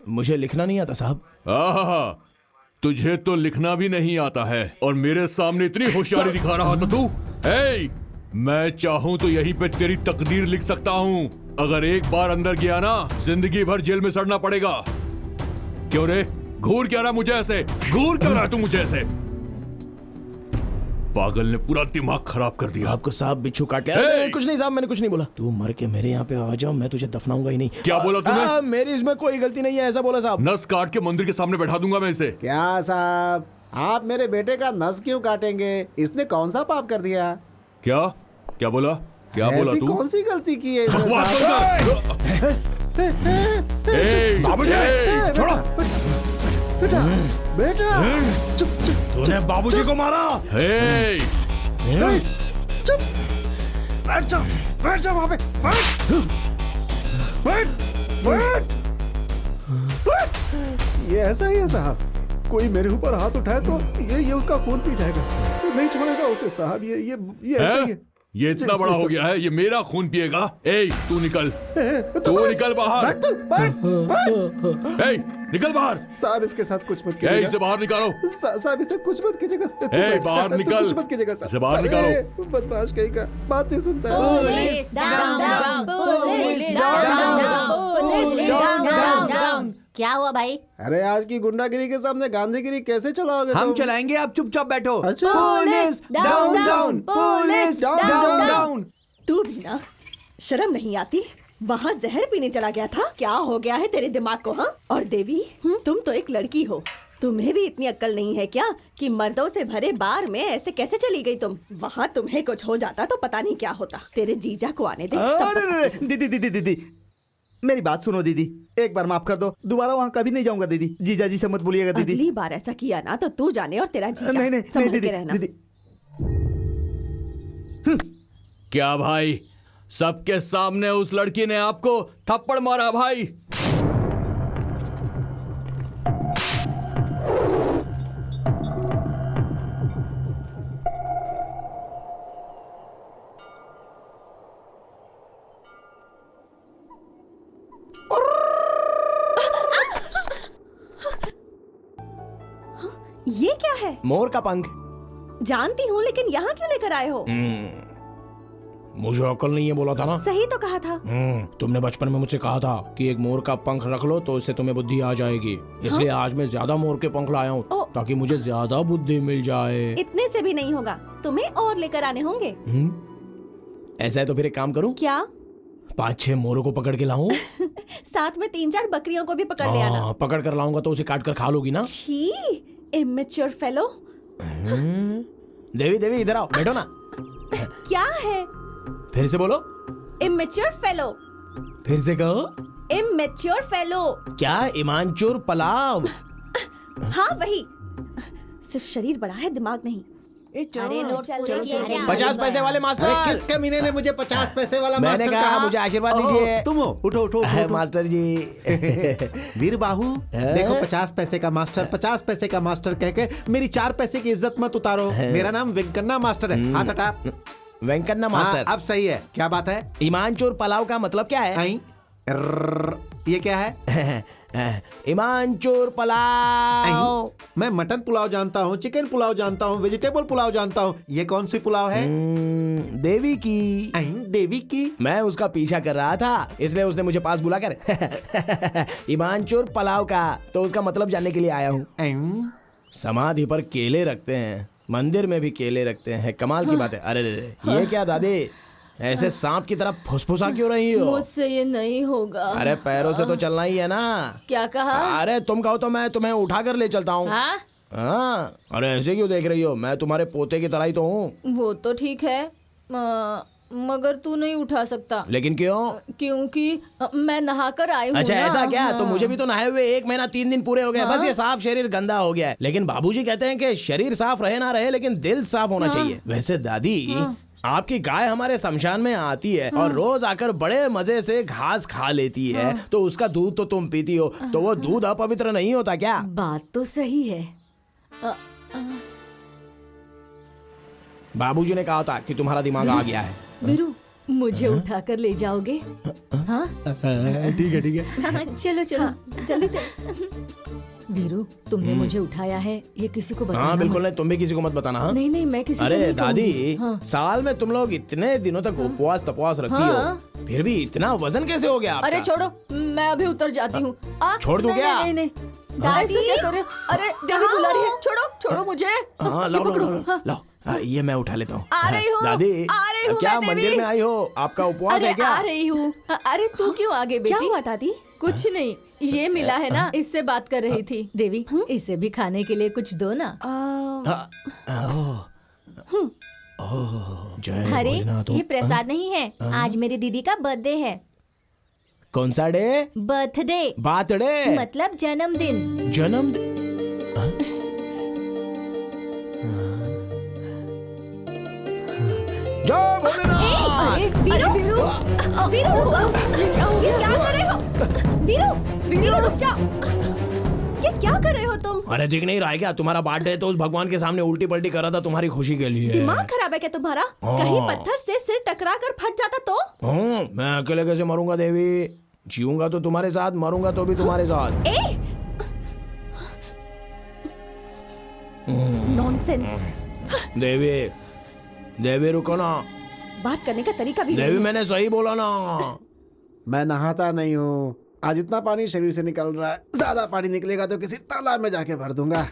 मुझे लिखना नहीं आता साहब।
आहा, तुझे तो लिखना भी नहीं आता है और मेरे सामने इतनी होशियारी दिखा रहा था तू। ए, मैं चाहूं तो यहीं पे तेरी तकदीर लिख सकता हूं। अगर एक बार अंदर गया ना, जिंदगी भर जेल में सड़ना पड़ेगा। क्यों रे, घूर क्या रहा मुझे ऐसे? घूर क्या रहा तू मुझे ऐसे? पागल ने पूरा दिमाग खराब कर दिया।
आपको साहब बिच्छू काट लिया?
ए!
कुछ नहीं साहब, मैंने कुछ नहीं बोला। तू मर के मेरे यहाँ पे आ जाओ, मैं तुझे दफनाऊंगा ही नहीं।
क्या बोला तूने?
मेरी इसमें कोई गलती नहीं है, ऐसा बोला साहब।
नस काट के मंदिर के सामने बैठा दूंगा मैं इसे।
क्या साहब, आप मेरे बेटे का नस क्यों काटेंगे? इसने कौन सा पाप कर दिया?
क्या बोला? क्या बोला
ऐसी
तू?
कौन सी गलती की है इसने
बकवास
साहब?
बंद कर। ए,
छोड़ो बेटा, बेटा चुप चुप।
तूने बाबूजी को मारा?
ए,
चुप, बैठ जाओ वहां पे, बैठ। ये ऐसा ही है साहब, कोई मेरे ऊपर हाथ उठाए तो ये उसका खून पी जाएगा, तो नहीं छोड़ेगा उसे साहब। ये ऐसा ही है।
ये इतना बड़ा हो गया है, ये मेरा खून पिएगा? ए, तू निकल, तू निकल बाहर।
बैठ।
ए, निकल बाहर।
साहब इसके साथ कुछ मत
ए,
कीजिएगा।
इसे बाहर निकालो।
साहब इसे कुछ मत कीजिएगा। तू
ए,
बैठ,
बाहर
तू
निकल।
कुछ मत कीजिएगा साहब।
इसे बाहर
साहब,
निकालो।
ए, बदमाश कहीं का बात नहीं सुनता है।
Police down, police down. क्या हुआ भाई?
अरे आज की गुंडागिरी के सामने गांधीगिरी कैसे चलाओगे
हम
तुम?
चलाएंगे, आप चुपचाप बैठो।
अच्छा,
पुलिस डाउन, पुलिस
डाउन।
तू भी ना, शर्म नहीं आती? वहाँ जहर पीने चला गया था? क्या हो गया है तेरे दिमाग को? हाँ, और देवी, तुम तो एक लड़की हो, तुम्हें भी इतनी अक्ल नहीं है क्या कि मर्दों से भरे बार में ऐसे कैसे चली गई तुम? वहाँ तुम्हें कुछ हो जाता तो पता नहीं क्या होता। तेरे जीजा को आने दे, सब
अरे
बता
रे, दीदी, मेरी बात सुनो दीदी, एक बार माफ कर दो, दोबारा वहाँ कभी नहीं जाऊंगा दीदी। जीजा जी से मत बोलिएगा दीदी।
अगली बार ऐसा किया ना तो तू जाने और तेरा जीजा।
नहीं
संभल के
दीदी,
रहना।
दीदी।
क्या भाई, सबके सामने उस लड़की ने आपको थप्पड़ मारा भाई?
ये क्या है?
मोर का पंख।
जानती हूँ, लेकिन यहाँ क्यों लेकर आए हो?
मुझे अकल नहीं है बोला था ना?
सही तो कहा था।
तुमने बचपन में मुझसे कहा था कि एक मोर का पंख रख लो तो इससे तुम्हें बुद्धि आ जाएगी। इसलिए आज मैं ज्यादा मोर के पंख लाया हूँ ताकि मुझे ज्यादा बुद्धि मिल जाए।
इतने से भी नहीं होगा, तुम्हें और लेकर आने होंगे।
ऐसा है तो फिर एक काम करूँ,
क्या?
5-6 मोरों को पकड़ के लाऊं?
साथ में 3-4 बकरियों को भी पकड़ ले आना।
पकड़ कर लाऊंगा तो उसे काट कर खा लोगी ना?
छी, इमेच्योर फेलो।
देवी देवी इधर आओ, बैठो ना।
क्या है?
फिर से बोलो।
Immature fellow.
फिर से कहो।
Immature fellow.
क्या? ईमानचोर पलाव?
हाँ वही, सिर्फ शरीर बड़ा है, दिमाग नहीं।
अरे नोट्स पूरे किए क्या?
50 पैसे वाले मास्टर।
अरे किस कमीने ने मुझे 50 पैसे वाला
मैंने
मास्टर
कहा मुझे आशीर्वाद दीजिए।
तुम हो, उठो।
मास्टर जी।
वीर बाहू, देखो 50 पैसे का मास्टर, 50 पैसे का मास्टर कह के मेरी 4 पैसे की इज्जत मत उतारो। मेरा नाम वेंकन्ना मास्टर है। हाथ हटा।
वेंकन्ना मास्टर।
अब सही है। क्या बात है?
ईमानचोर पलाव का मतलब क्या है?
ये क्या है?
ईमानचोर पलाव।
मैं मटन पुलाव जानता हूँ, चिकन पुलाव जानता हूँ, वेजिटेबल पुलाव जानता हूँ। ये कौन सी पुलाव है?
देवी की।
देवी की?
मैं उसका पीछा कर रहा था, इसलिए उसने मुझे पास बुलाकर ईमानचोर पलाव का तो उसका मतलब जानने के लिए आया हूँ। समाधि पर केले रखते हैं, मंदिर में भी केले रखते हैं, कमाल की बात है। अरे ये क्या दादी, ऐसे सांप की तरह फुसफुसा क्यों रही हो?
मुझसे ये नहीं होगा।
अरे पैरों से तो चलना ही है ना।
क्या कहा?
अरे तुम कहो तो मैं तुम्हें उठा कर ले चलता हूँ। हाँ, अरे ऐसे क्यों देख रही हो? मैं तुम्हारे पोते की तरह ही तो हूँ।
वो तो ठीक है, मगर तू नहीं उठा सकता।
लेकिन क्यों?
क्योंकि मैं नहाकर आई हूँ।
अच्छा
ना।
ऐसा क्या?
हाँ।
तो मुझे भी तो नहाए हुए 1 महीना 3 दिन पूरे हो गए। बस ये साफ शरीर गंदा हो गया है। लेकिन बाबूजी कहते हैं कि शरीर साफ रहे ना रहे, लेकिन दिल साफ होना चाहिए। वैसे दादी, आपकी गाय हमारे शमशान में आती है और रोज आकर बड़े मजे से घास खा लेती है, तो उसका दूध तो तुम पीती हो, तो वो दूध अपवित्र नहीं होता क्या?
बात तो सही है।
बाबूजी ने कहा था कि तुम्हारा दिमाग आ गया है।
वीरू, मुझे उठाकर ले जाओगे? हाँ
ठीक है ठीक है।
चलो चलो जल्दी चलो। वीरू, तुमने मुझे उठाया है, ये किसी को बताना
हाँ बिल्कुल
मत।
नहीं, तुम भी किसी को मत बताना। हाँ
नहीं नहीं, मैं किसी से
अरे
नहीं
दादी,
कहूंगी। हाँ।
साल में तुम लोग इतने दिनों तक उपवास तपवास रखती हो, फिर भी इतना वजन कैसे हो गया आपका?
अरे छोड़ो, मैं अभी उतर जाती हूँ।
छोड़ दूं क्या?
नहीं नहीं, दादी क्या कर रहे हो? अरे देवी बुला रही है, छोड़ो छोड़ो मुझे।
हाँ लाओ लाओ लाओ लाओ, ये मैं उठा लेता हूँ।
आ रही हूँ,
दादी,
आ रही हूँ
क्या
मैं,
मंदिर
देवी।
में आई हो? आपका उपवास
अरे
है क्या?
आ रही हूँ। अरे तू क्यों आगे बेटी?
क्या हुआ दादी?
कुछ नहीं, ये मिला है ना, इससे बात कर रही थी। देवी, इसे भी खाने के लिए कुछ दो ना।
जय
अरे
भोलेनाथ।
ये प्रसाद नहीं है, आज मेरी दीदी का बर्थडे है।
कौन सा डे?
बर्थडे
बर्थडे
मतलब जन्मदिन।
जन्मदिन? जय भोलेनाथ।
अरे वीरू, वीरू रुको, क्या हो गया? क्या कर रहे हो? वीरू रुक जाओ। ये क्या कर रहे हो तुम?
अरे दिख नहीं रहा है क्या? तुम्हारा बर्थडे तो उस भगवान के सामने उल्टी पलटी कर रहा था तुम्हारी खुशी के लिए।
दिमाग खराब है क्या तुम्हारा? कहीं पत्थर से सिर टकरा कर फट जाता तो?
मैं अकेले कैसे मरूंगा देवी? जीऊंगा तो तुम्हारे साथ, मरूंगा तो भी तुम्हारे साथ।
नॉनसेंस।
देवी, देवी रुको ना।
बात करने का तरीका भी
देवी
नहीं है।
मैंने सही बोला ना।
मैं नहाता नहीं हूँ। आज इतना पानी शरीर से निकल रहा है, ज्यादा पानी निकलेगा तो किसी तालाब में जाके भर दूंगा।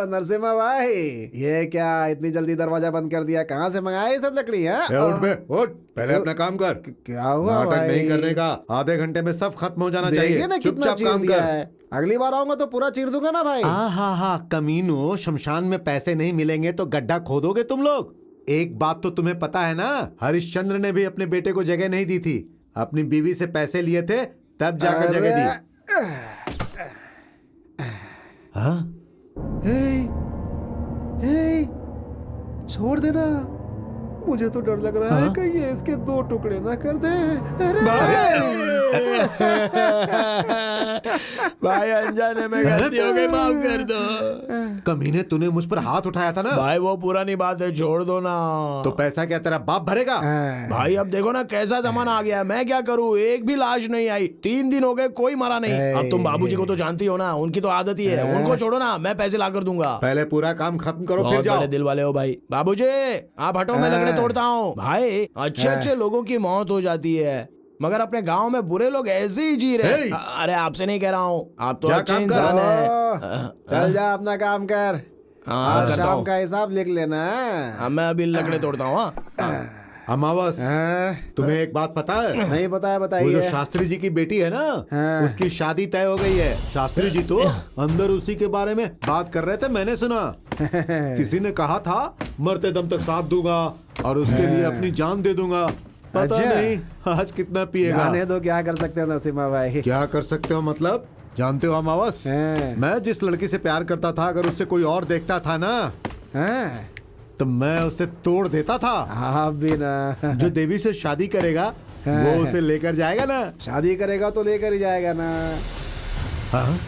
नरसिम्हा भाई, ये क्या इतनी जल्दी दरवाजा बंद कर दिया? कहाँ से मंगाया ये सब लकड़ी है?
उठ बे, उठ, पहले अपना काम कर।
क्या हुआ
नाटक
भाई?
नहीं करने का, आधे घंटे में सब खत्म हो जाना
देखिए
चाहिए।
ना कितना
चुपचाप
चीर
काम
दिया
कर।
है। अगली बार आऊंगा तो पूरा चीर दूंगा ना भाई।
हाँ, कमीनो, शमशान में पैसे नहीं मिलेंगे तो गड्ढा खोदोगे तुम लोग। एक बात तो तुम्हें पता है ना, हरिश्चंद्र ने भी अपने बेटे को जगह नहीं दी थी, अपनी बीवी से पैसे लिए थे तब जाकर जगह दी। हाँ?
हे, छोड़ देना, मुझे तो डर लग रहा है कहीं ये इसके 2 टुकड़े ना कर दे।
भाई अनजाने में गलती हो गई, माफ कर दो।
कमीने, तूने मुझ पर हाथ उठाया था ना।
भाई वो पुरानी बात है, छोड़ दो ना।
तो पैसा क्या तेरा बाप भरेगा?
भाई अब देखो ना कैसा जमाना आ गया, मैं क्या करूँ? एक भी लाश नहीं आई, 3 दिन हो गए, कोई मरा नहीं। अब तुम बाबूजी को तो जानती हो ना, उनकी तो आदत ही है। उनको छोड़ो ना, मैं पैसे ला कर दूंगा।
पहले पूरा काम खत्म करो फिर
बहुत
जाओ।
बड़े दिल वाले हो भाई। बाबूजी आप हटो, मैं लकड़े तोड़ता हूँ। भाई अच्छे अच्छे लोगों की मौत हो जाती है, मगर अपने गांव में बुरे लोग ऐसे ही जी रहे। अरे आपसे नहीं कह रहा हूँ, आप तो अच्छे इंसान हैं।
चल जा अपना काम कर।
हाँ, करता
शाम
हूँ।
का हिसाब लिख लेना।
मैं अभी लकड़े तोड़ता हूँ।
अमावस, तुम्हें एक बात पता है?
नहीं पता है,
वो जो
बताइए।
शास्त्री जी की बेटी है ना, उसकी शादी तय हो गई है। शास्त्री जी तो अंदर उसी के बारे में बात कर रहे थे, मैंने सुना। किसी ने कहा था मरते दम तक साथ दूंगा और उसके लिए अपनी जान दे दूंगा। पता
अच्छा।
नहीं आज कितना पिएगा।
जाने दो, क्या कर सकते हो नरसिम्हा भाई?
क्या कर सकते हो मतलब? जानते हो अमावस, मैं जिस लड़की से प्यार करता था, अगर उससे कोई और देखता था ना, तो मैं उसे तोड़ देता था।
आप भी ना।
जो देवी से शादी करेगा वो उसे लेकर जाएगा ना।
शादी करेगा तो लेकर ही जाएगा ना।
हाँ?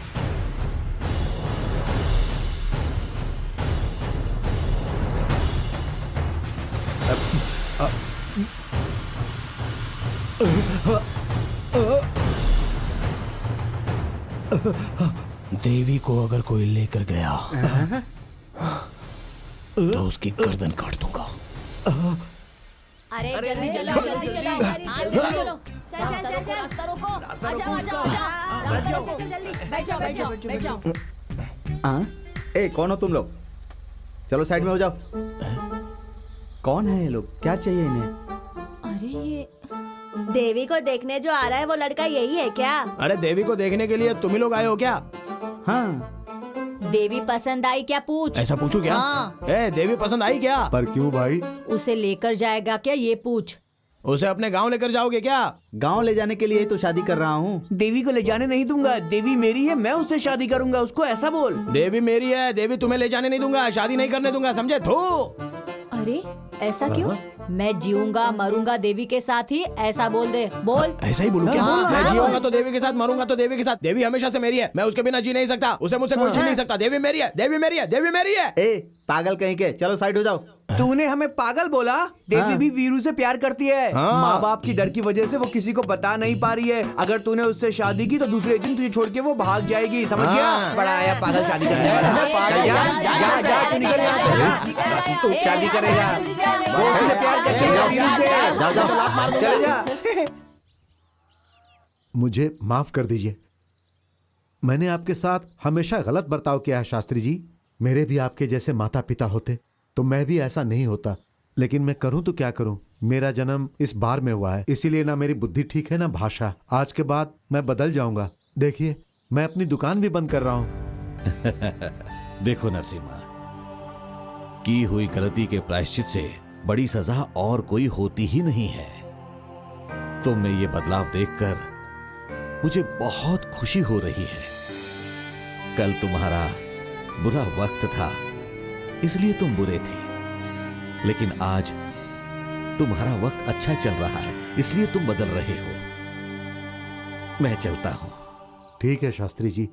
देवी को अगर कोई लेकर गया तो उसकी गर्दन काट दूंगा।
अरे जल्दी चलो, जल्दी चलो, जल्दी चलो, चल रास्ता रोको, आ जाओ, रास्ता रोको, जल्दी बैठ जाओ, बैठ जाओ, बैठ जाओ।
ए कौन हो तुम लोग? चलो साइड में हो जाओ। कौन है ये लोग, क्या चाहिए इन्हें?
अरे ये देवी को देखने जो आ रहा है वो लड़का यही है क्या?
अरे देवी को देखने के लिए तुम ही लोग आए हो क्या?
हाँ।
देवी पसंद आई क्या पूछ?
ऐसा पूछू क्या?
हाँ।
देवी पसंद आई क्या?
पर क्यों भाई?
उसे लेकर जाएगा क्या ये पूछ?
उसे अपने गांव लेकर जाओगे क्या?
गांव ले जाने के लिए ही तो शादी कर रहा हूँ।
देवी को ले जाने नहीं दूंगा, देवी मेरी है, मैं उससे शादी करूंगा, उसको ऐसा बोल।
देवी मेरी है, देवी तुम्हें ले जाने नहीं दूंगा, शादी नहीं करने दूंगा, समझे? थू।
अरे ऐसा क्यों? मैं जीऊंगा मरूंगा देवी के साथ ही, ऐसा बोल दे। बोल।
ऐसा ही बोलूं क्या?
हाँ,
मैं
हाँ,
जीऊंगा
बोल।
तो देवी के साथ, मरूंगा तो देवी के साथ। देवी हमेशा से मेरी है, मैं उसके बिना जी नहीं सकता, उसे मुझसे कोई छीन नहीं सकता। देवी मेरी है, देवी मेरी है, देवी मेरी है।
ए पागल कहीं के, चलो साइड हो जाओ।
तूने हमें पागल बोला? देवी भी वीरू से प्यार करती है।
हाँ।
माँ बाप की डर की वजह से वो किसी को बता नहीं पा रही है। अगर तूने उससे शादी की तो दूसरे दिन तुझे छोड़ के वो भाग जाएगी, समझ गया? बड़ा आया पागल शादी करने वाला। जा, तू निकल जा। तू शादी करेगा, वो उससे प्यार करती है वीरू से। चले जा।
मुझे माफ कर दीजिए, मैंने आपके साथ हमेशा गलत बर्ताव किया है शास्त्री जी। मेरे भी आपके जैसे माता पिता होते तो मैं भी ऐसा नहीं होता, लेकिन मैं करूं तो क्या करूं। मेरा जन्म इस बार में हुआ है, इसीलिए ना मेरी बुद्धि ठीक है ना भाषा। आज के बाद मैं बदल जाऊंगा। देखिए मैं अपनी दुकान भी बंद कर रहा हूं।
देखो नरसिम्हा, की हुई गलती के प्रायश्चित से बड़ी सजा और कोई होती ही नहीं है। तुम में ये बदलाव देखकर मुझे बहुत खुशी हो रही है। कल तुम्हारा बुरा वक्त था, इसलिए तुम बुरे थे, लेकिन आज तुम्हारा वक्त अच्छा चल रहा है, इसलिए तुम बदल रहे हो। मैं चलता हूं।
ठीक है शास्त्री जी।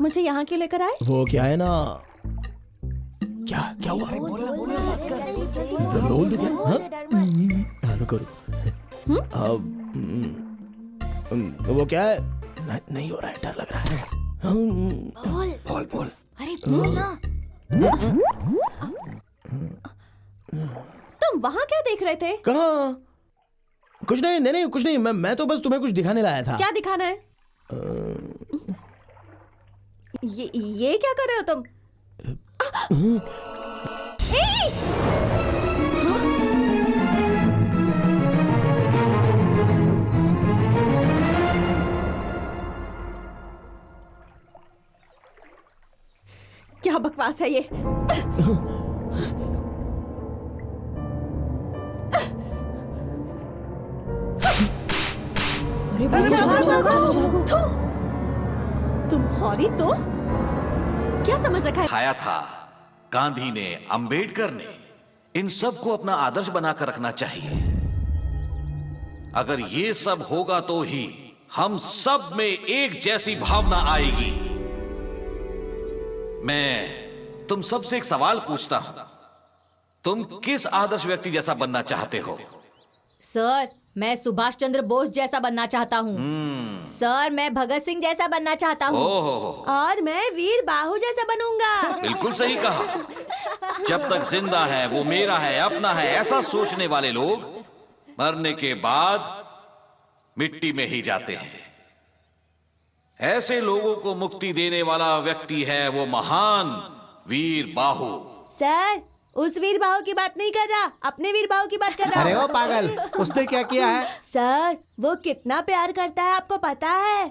मुझे यहाँ क्यों लेकर आए?
वो क्या है ना, क्या हुआ? बोल दो क्या? हाँ? रुको। वो क्या है? नहीं हो रहा है, डर लग रहा है। बोल।
अरे बोल ना।
तुम वहाँ क्या देख रहे थे?
कहाँ? कुछ नहीं, कुछ नहीं। मैं तो बस तुम्हें कुछ दिखाने लाया था।
क्या दिखाना है? ये क्या कर रहे हो तुम? क्या बकवास है ये? तुम्हारी तो क्या समझ रखा है?
खाया था गांधी ने, अंबेडकर ने, इन सब को अपना आदर्श बनाकर रखना चाहिए। अगर ये सब होगा तो ही हम सब में एक जैसी भावना आएगी। मैं तुम सबसे एक सवाल पूछता हूं, तुम किस आदर्श व्यक्ति जैसा बनना चाहते हो?
सर, मैं सुभाष चंद्र बोस जैसा बनना चाहता हूँ। सर, मैं भगत सिंह जैसा बनना चाहता हूँ।
और मैं वीर बाहु जैसा बनूंगा।
बिल्कुल सही कहा। जब तक जिंदा है वो मेरा है, अपना है, ऐसा सोचने वाले लोग मरने के बाद मिट्टी में ही जाते हैं। ऐसे लोगों को मुक्ति देने वाला व्यक्ति है वो महान वीर बाहु।
सर, उस वीर बाहु की बात नहीं कर रहा, अपने वीर बाहु की बात कर रहा।
अरे ओ पागल, उसने क्या किया है?
सर, वो कितना प्यार करता है आपको पता है?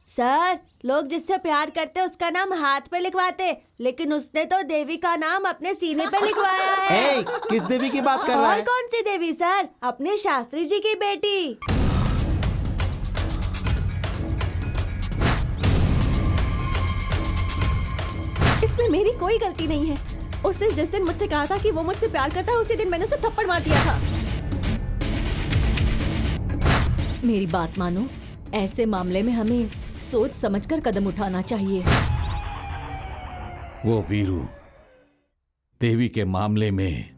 सर, लोग जिससे प्यार करते उसका नाम हाथ पे लिखवाते, लेकिन उसने तो देवी का नाम अपने सीने पे लिखवाया है।
किस देवी की बात कर रहा है?
और कौन सी देवी सर? अपने शास्त्री जी की बेटी। इसमें मेरी कोई गलती नहीं है। उसने जिस दिन मुझसे कहा था कि वो मुझसे प्यार करता है, उसी दिन मैंने उसे थप्पड़ मार दिया था।
मेरी बात मानो, ऐसे मामले में हमें सोच समझकर कदम उठाना चाहिए।
वो वीरू देवी के मामले में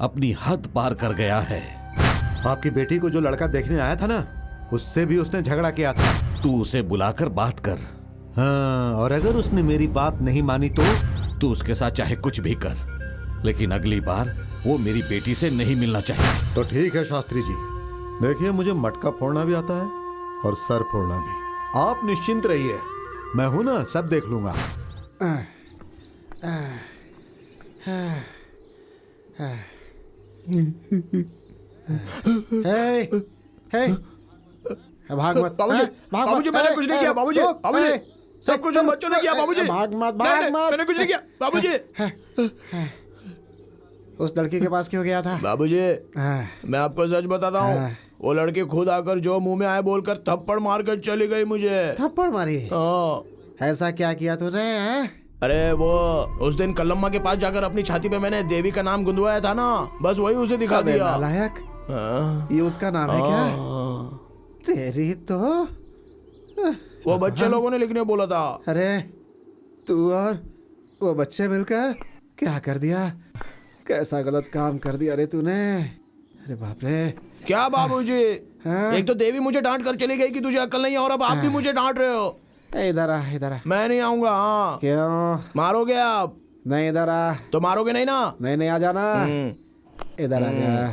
अपनी हद पार कर गया है।
आपकी बेटी को जो लड़का देखने आया था ना, उससे भी उसने झगड़ा किया था।
तू उसे बुलाकर बात कर।
हाँ, और अगर उसने मेरी बात नहीं मानी तो?
तू उसके साथ चाहे कुछ भी कर, लेकिन अगली बार वो मेरी बेटी से नहीं मिलना चाहिए।
तो ठीक है शास्त्री जी, देखिए मुझे मटका फोड़ना भी आता है और सर फोड़ना भी। आप निश्चिंत रहिए, मैं हूं ना, सब देख लूंगा।
भाग मत
बाबूजी, बाबूजी मैंने कुछ नहीं किया बाबूजी, बाबूजी सब कुछ उन बच्चों ने किया बाबूजी।
भाग मत,
नहीं, मैंने कुछ नहीं किया बाबूजी।
उस लड़की के पास क्यों गया था?
बाबूजी मैं आपको सच बताता हूँ, वो लड़की खुद आकर जो मुंह में आए बोलकर थप्पड़ मार कर चली गई मुझे।
थप्पड़ मारी? ऐसा क्या किया तूने?
अरे वो उस दिन कल्लम्मा के पास जाकर अपनी छाती पे मैंने देवी का नाम गुंदवाया था ना, बस वही उसे दिखा दिया।
नालायक, ये उसका नाम है क्या? तेरी तो
वो बच्चे लोगों ने लिखने बोला था।
अरे तू और वो बच्चे मिलकर क्या कर दिया? कैसा गलत काम कर दिया रे तूने? अरे बाप रे।
क्या बाबूजी, एक तो देवी मुझे डांट कर चली गई कि तुझे अक्ल नहीं है, और अब आप भी मुझे डांट रहे हो।
इधर आ, इधर आ।
मैं नहीं आऊंगा। हाँ
क्यों?
मारोगे आप?
नहीं, इधर आ।
तो मारोगे नहीं ना?
नहीं नहीं, आ जाना, इधर आ जा।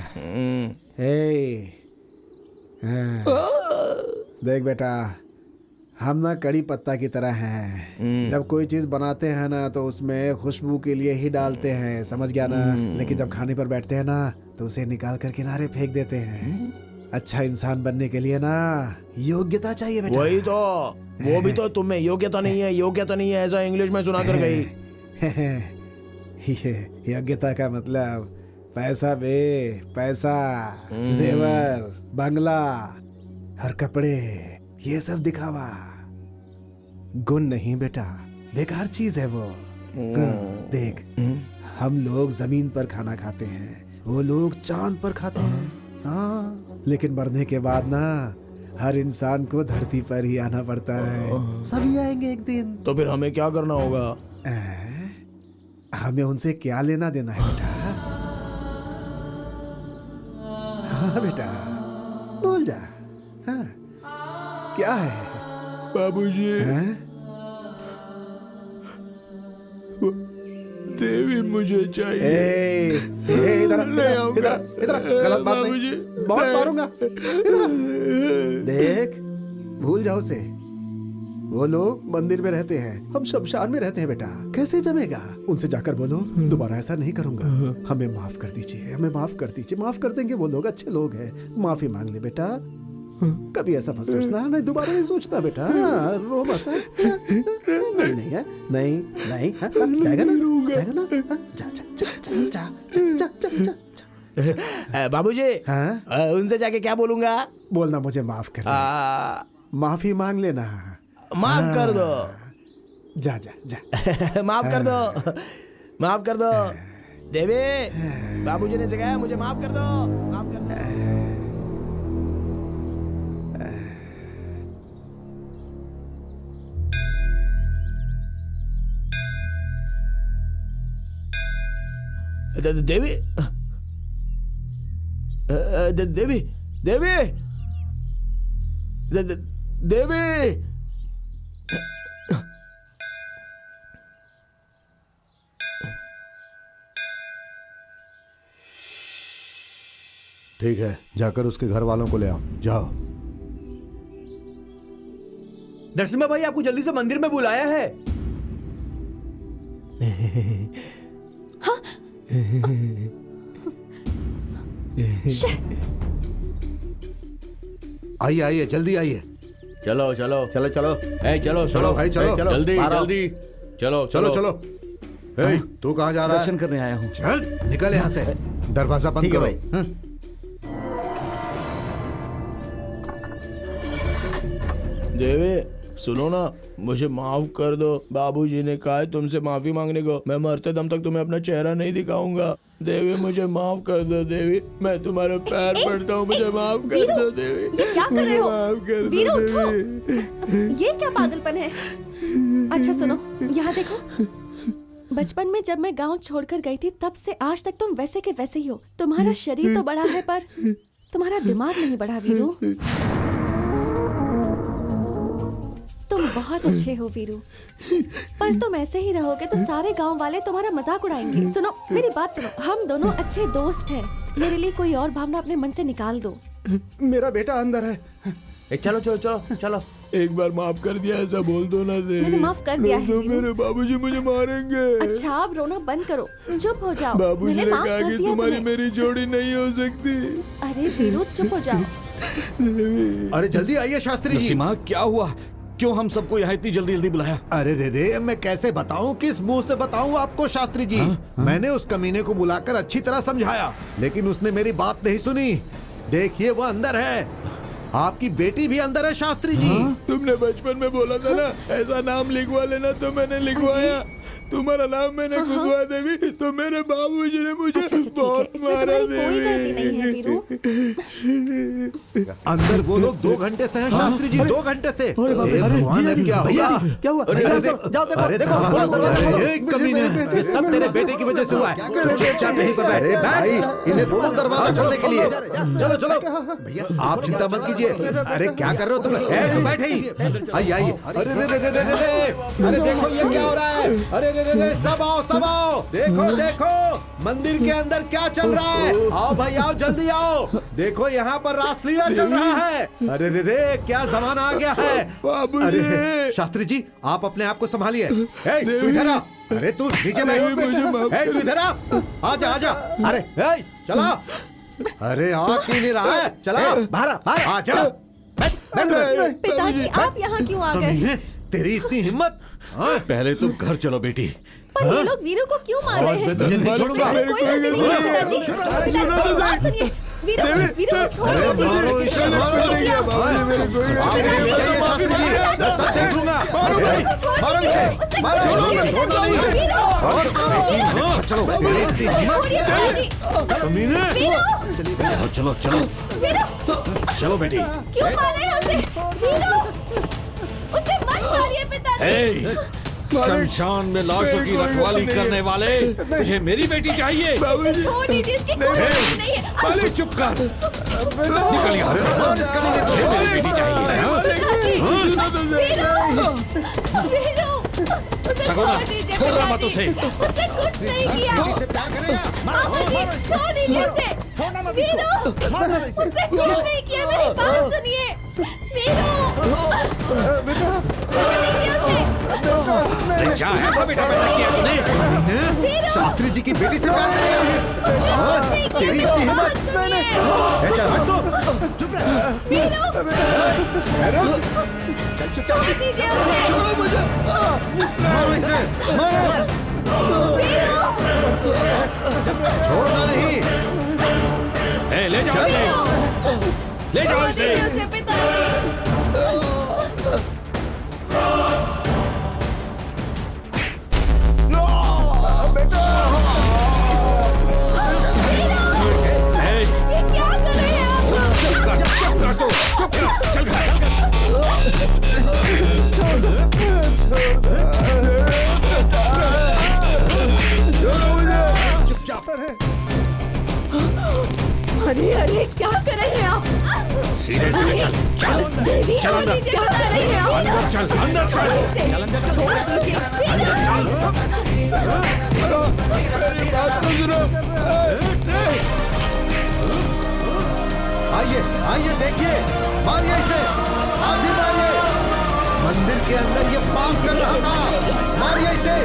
देख बेटा, हम ना कड़ी पत्ता की तरह हैं। जब कोई चीज बनाते हैं ना तो उसमें खुशबू के लिए ही डालते हैं, समझ गया ना? लेकिन जब खाने पर बैठते हैं ना तो उसे निकाल कर किनारे फेंक देते हैं। अच्छा इंसान बनने के लिए ना योग्यता चाहिए बेटा।
वही तो, वो भी तो तुम्हें योग्यता नहीं है, योग्यता नहीं है ऐसा इंग्लिश में सुना कर गई।
ये योग्यता का मतलब पैसा बे, पैसा, जेवर, बंगला और कपड़े, ये सब दिखावा। गुण नहीं बेटा, बेकार चीज है वो। देख, हम लोग जमीन पर खाना खाते हैं, वो लोग चांद पर खाते हैं। हाँ, लेकिन मरने के बाद ना हर इंसान को धरती पर ही आना पड़ता है। सभी आएंगे एक दिन।
तो फिर हमें क्या करना होगा?
हमें उनसे क्या लेना देना है बेटा? हाँ बेटा, बोल जा। हाँ, क्या है
बाबूजी? देवी मुझे चाहिए।
इधर गलत बात नहीं, बहुत मारूंगा। देख, भूल जाओ उसे। वो लोग मंदिर में रहते हैं, हम शमशान में रहते हैं बेटा। कैसे जमेगा? उनसे जाकर बोलो दोबारा ऐसा नहीं करूंगा, हमें माफ कर दीजिए, हमें माफ कर दीजिए। माफ कर देंगे, वो लोग अच्छे लोग हैं। माफी मांग ले बेटा, कभी ऐसा मत सोचना, नहीं दोबारा नहीं सोचना बेटा। रो मत। नहीं नहीं है, नहीं नहीं, जाएगा ना, जाएगा ना। जा जा जा जा जा जा जा।
बाबूजी, उनसे जाके क्या बोलूंगा?
बोलना मुझे माफ कर दे, माफी मांग लेना।
माफ कर दो।
जा जा जा।
माफ कर दो, माफ कर दो। देवी, बाबूजी ने सिखाया मुझे माफ कर दो, माफ कर दो। देवी, देवी, देवी, देवी।
ठीक है, जाकर उसके घर वालों को ले आओ, जाओ।
नरसिम्हा भाई आपको जल्दी से मंदिर में बुलाया है।
आइए आइए, जल्दी आइए।
चलो चलो
चलो चलो,
चलो
चलो भाई, चलो
जल्दी जल्दी, चलो
चलो चलो। तू कहाँ जा रहा है?
दर्शन करने आया हूँ।
चल निकल यहाँ से, दरवाजा बंद करो।
देवी सुनो ना, मुझे माफ कर दो। बाबूजी ने कहा है तुमसे माफी मांगने को। मैं मरते दम तक तुम्हें अपना चेहरा नहीं दिखाऊंगा। देवी मुझे माफ कर दो। देवी, मैं तुम्हारे पैर पड़ता हूँ, मुझे माफ कर दो देवी।
ये क्या कर रहे हो?
माफ कर दो
वीरू, उठो।
देवी।
ये क्या पागलपन है? अच्छा सुनो, यहाँ देखो। बचपन में जब मैं गांव छोड़कर गई थी, तब से आज तक तुम वैसे के वैसे ही हो। तुम्हारा शरीर तो बड़ा है पर तुम्हारा दिमाग नहीं बढ़ा वीरू। तुम बहुत अच्छे हो वीरू, पर तुम ऐसे ही रहोगे तो सारे गांव वाले तुम्हारा मजाक उड़ाएंगे। सुनो मेरी बात सुनो, हम दोनों अच्छे दोस्त हैं। मेरे लिए कोई और भावना अपने मन से निकाल दो।
मेरा बेटा अंदर है,
चलो चलो चलो चलो।
एक बार माफ कर दिया ऐसा बोल दो ना देवी।
मैंने माफ कर दिया है,
तो
वीरू।
मेरे बाबूजी मुझे मारेंगे।
अच्छा आप रोना बंद करो, चुप हो जाओ।
बाबूजी
मैंने
ने
माफ
कहा
कर
कि
दिया
तुम्हारी
तुम्हें।
मेरी जोड़ी नहीं हो सकती।
अरे वीरू चुप हो जाओ।
अरे जल्दी आइए शास्त्री जी।
नरसिम्हा क्या हुआ? क्यों हम सबको यहाँ इतनी जल्दी जल्दी बुलाया?
अरे रे मैं कैसे बताऊं, किस मुंह से बताऊं आपको शास्त्री जी। मैंने उस कमीने को बुलाकर अच्छी तरह समझाया, लेकिन उसने मेरी बात नहीं सुनी। देखिए वो अंदर है, आपकी बेटी भी अंदर है शास्त्री जी।
तुमने बचपन में बोला था ना ऐसा नाम लिखवा लेना, तो मैंने लिखवाया। तुम्हारा नाम मैंने खुदवा देवी, तो मेरे बाबूजी ने मुझे बहुत मारा
कोई गलती नहीं है वीरू।
अंदर वो लोग 2 घंटे से हैं शास्त्री जी, 2 घंटे से। अरे भगवान, अब क्या हुआ?
क्या हुआ?
अरे दरवाजा खोलो। अरे कमीने, ये सब तेरे बेटे की वजह से हुआ है। चुपचाप यहीं पर बैठ। भाई इन्हें बोलो दरवाजा खोलने के लिए। चलो चलो भैया, आप चिंता मत कीजिए। अरे क्या कर रहे हो तुम? तो बैठे ही। आइए आइए। अरे देखो ये क्या हो रहा है। अरे सब आओ सब आओ। देखो देखो मंदिर के अंदर क्या चल रहा है। आओ भाई आओ, जल्दी आओ। देखो यहाँ पर रासलीला चल रहा है। अरे रे क्या जमाना आ गया है। अरे शास्त्री जी आप अपने आप को संभालिए। तू इधर आ। अरे तू नीचे बैठ। तू इधर आ। आजा आजा। अरे चला। अरे आ क्यों नहीं रहा है? चला बाहर आजा।
पिताजी आप यहाँ क्यों आ गए?
तेरी इतनी हिम्मत।
पहले तुम घर चलो बेटी।
पर ये लोग वीरू को क्यों मार रहे हैं?
मैं तुझे नहीं छोड़ूंगा।
कोई गलती नहीं है पिताजी। पिताजी बात सुनिए। वीरू वीरू को छोड़ दीजिए।
मारो इसे, शास्त्री जी मैं सब देख लूंगा। मारो इसे, मारो। चलो मेरी इतनी हिम्मत। कमीने
चलो चलो चलो बेटी।
क्यों मार रहे हैं उसे? वीरू उसे मत मारिए पिताजी।
शमशान में लाशों की रखवाली करने वाले, मुझे मेरी बेटी चाहिए।
इसे छोड़ दीजिए, इसकी कोई गलती नहीं है।
बाली चुप कर। निकल यहाँ से। मुझे मेरी बेटी चाहिए। छोड़ना मत उसे।
उससे कुछ नहीं किया। मामा जी छोड़ दीजिए उसे। वीरू उससे कुछ नहीं किया, मेरी बात सुनिए। वीरू छोड़ दीजिए उसे।
शास्त्री जी की बेटी से प्यार करेगा? तेरी इतनी हिम्मत। चल हट तू।
छोड़ दीजिए उसे।
मारो इसे, मारो। छोड़ना नहीं।
ले जाओ इसे। ले जाओ इसे।
पिताजी ये क्या कर रहे हैं आप?
चुप कर तू, चुप कर, चल
अरे अरे क्या कर रहे हैं आप?
सीधे चल।
देवी
चल अंदर।
क्या कर रहे हैं आप?
अंदर चल, अंदर चल।
छोड़ दीजिए।
आइए आइए देखिए, मारिए इसे, आप भी मारिए। मंदिर के अंदर ये पाप कर रहा था। मारिए इसे।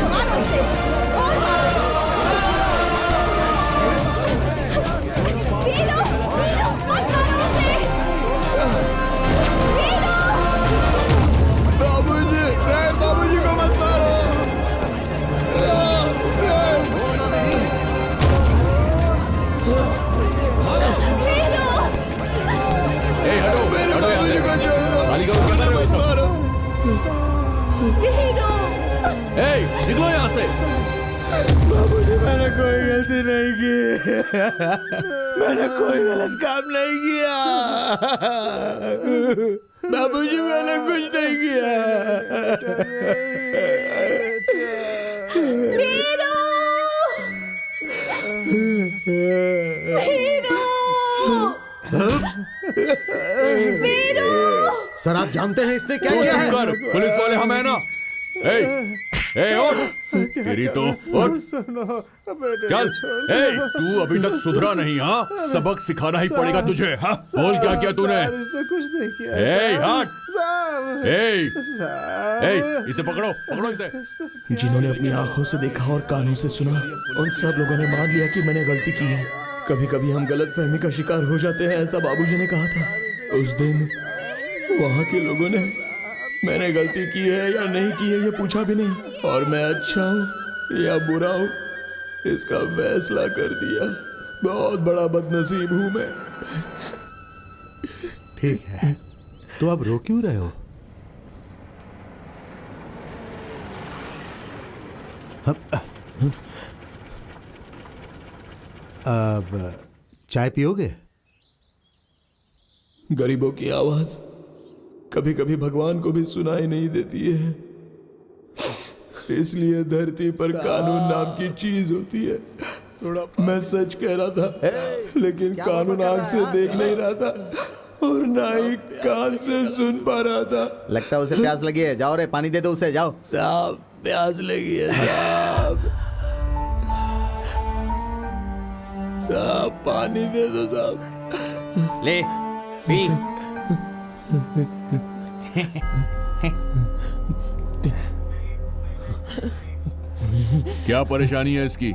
बाबूजी को मत मारो।
निकलो यहाँ से।
बाबूजी मैंने कोई गलती नहीं की। मैंने कोई गलत काम नहीं किया। बाबूजी मैंने कुछ नहीं किया।
सर आप जानते हैं इसने क्या किया है?
पुलिस वाले हम है ना। उठ, तेरी तो उठ। चल, तू अभी तक सुधरा नहीं, हाँ? सबक सिखाना ही पड़ेगा तुझे, हाँ? बोल क्या किया तूने?
कुछ नहीं किया।
हट। इसे पकड़ो, पकड़ो इसे।
जिन्होंने अपनी आंखों से देखा और कानों से सुना, उन सब लोगों ने मान लिया कि मैंने गलती की है। कभी कभी हम गलत फहमी का शिकार हो जाते हैं, ऐसा बाबूजी ने कहा था। उस दिन वहाँ के लोगों ने मैंने गलती की है या नहीं की है ये पूछा भी नहीं, और मैं अच्छा हूँ या बुरा हूँ इसका फैसला कर दिया। बहुत बड़ा बदनसीब हूँ मैं।
ठीक है, तो अब रो क्यों रहे हो? अब चाय पियोगे?
गरीबों की आवाज कभी कभी भगवान को भी सुनाई नहीं देती है, इसलिए धरती पर कानून नाम की चीज होती है। थोड़ा मैं सच कह रहा था, लेकिन कानून आंख से देख नहीं रहा था और ना ही कान से सुन पा रहा था।
लगता है उसे प्यास लगी है, जाओ रे पानी दे दो उसे, जाओ।
साहब प्यास लगी है साहब। साहब पानी दे दो साहब।
ले पी।
क्या परेशानी है इसकी?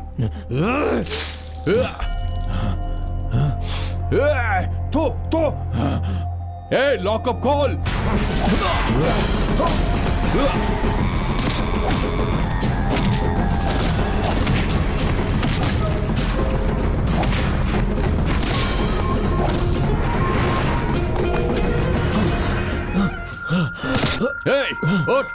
तो लॉकअप खोल। उठ।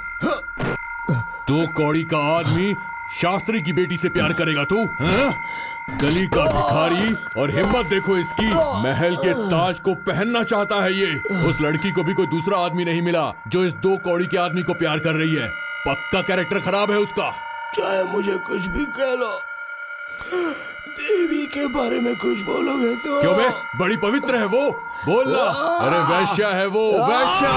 तू कौड़ी का आदमी शास्त्री की बेटी से प्यार करेगा तू? गली का भिखारी, और हिम्मत देखो इसकी, महल के ताज को पहनना चाहता है ये। उस लड़की को भी कोई दूसरा आदमी नहीं मिला जो इस 2 कौड़ी के आदमी को प्यार कर रही है। पक्का कैरेक्टर खराब है उसका।
चाहे मुझे कुछ भी कह लो, देवी के बारे में कुछ बोलोगे तो।
क्यों बे? बड़ी पवित्र है वो, बोलना। अरे वैश्या है वो, वैश्या।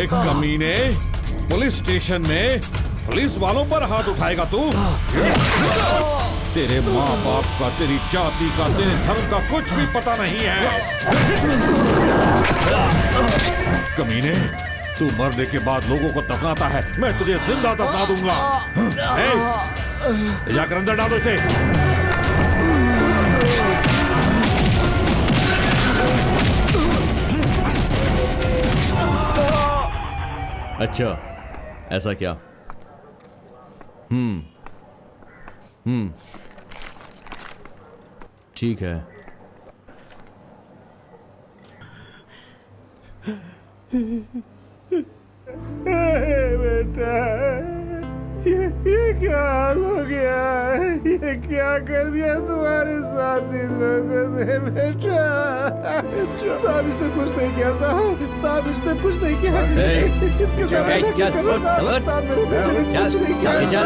कमीने, पुलिस स्टेशन में पुलिस वालों पर हाथ उठाएगा तू? तेरे माँ बाप का, तेरी जाति का, तेरे धर्म का कुछ भी पता नहीं है। कमीने, तू मरने के बाद लोगों को दफनाता है, मैं तुझे जिंदा दफना दूंगा। जाकर अंदर डालो इसे।
अच्छा, ऐसा क्या? ठीक है।
बेटा, ये क्या हाल हो गया है? ये क्या कर दिया तुम्हारे साथ इन लोगों ने बेटा? साहब इसने कुछ नहीं किया साहब, साहब इसने कुछ नहीं किया। इसके साथ ऐसा क्यों कर रहे हो साहब? साहब मेरे बेटे ने कुछ नहीं किया।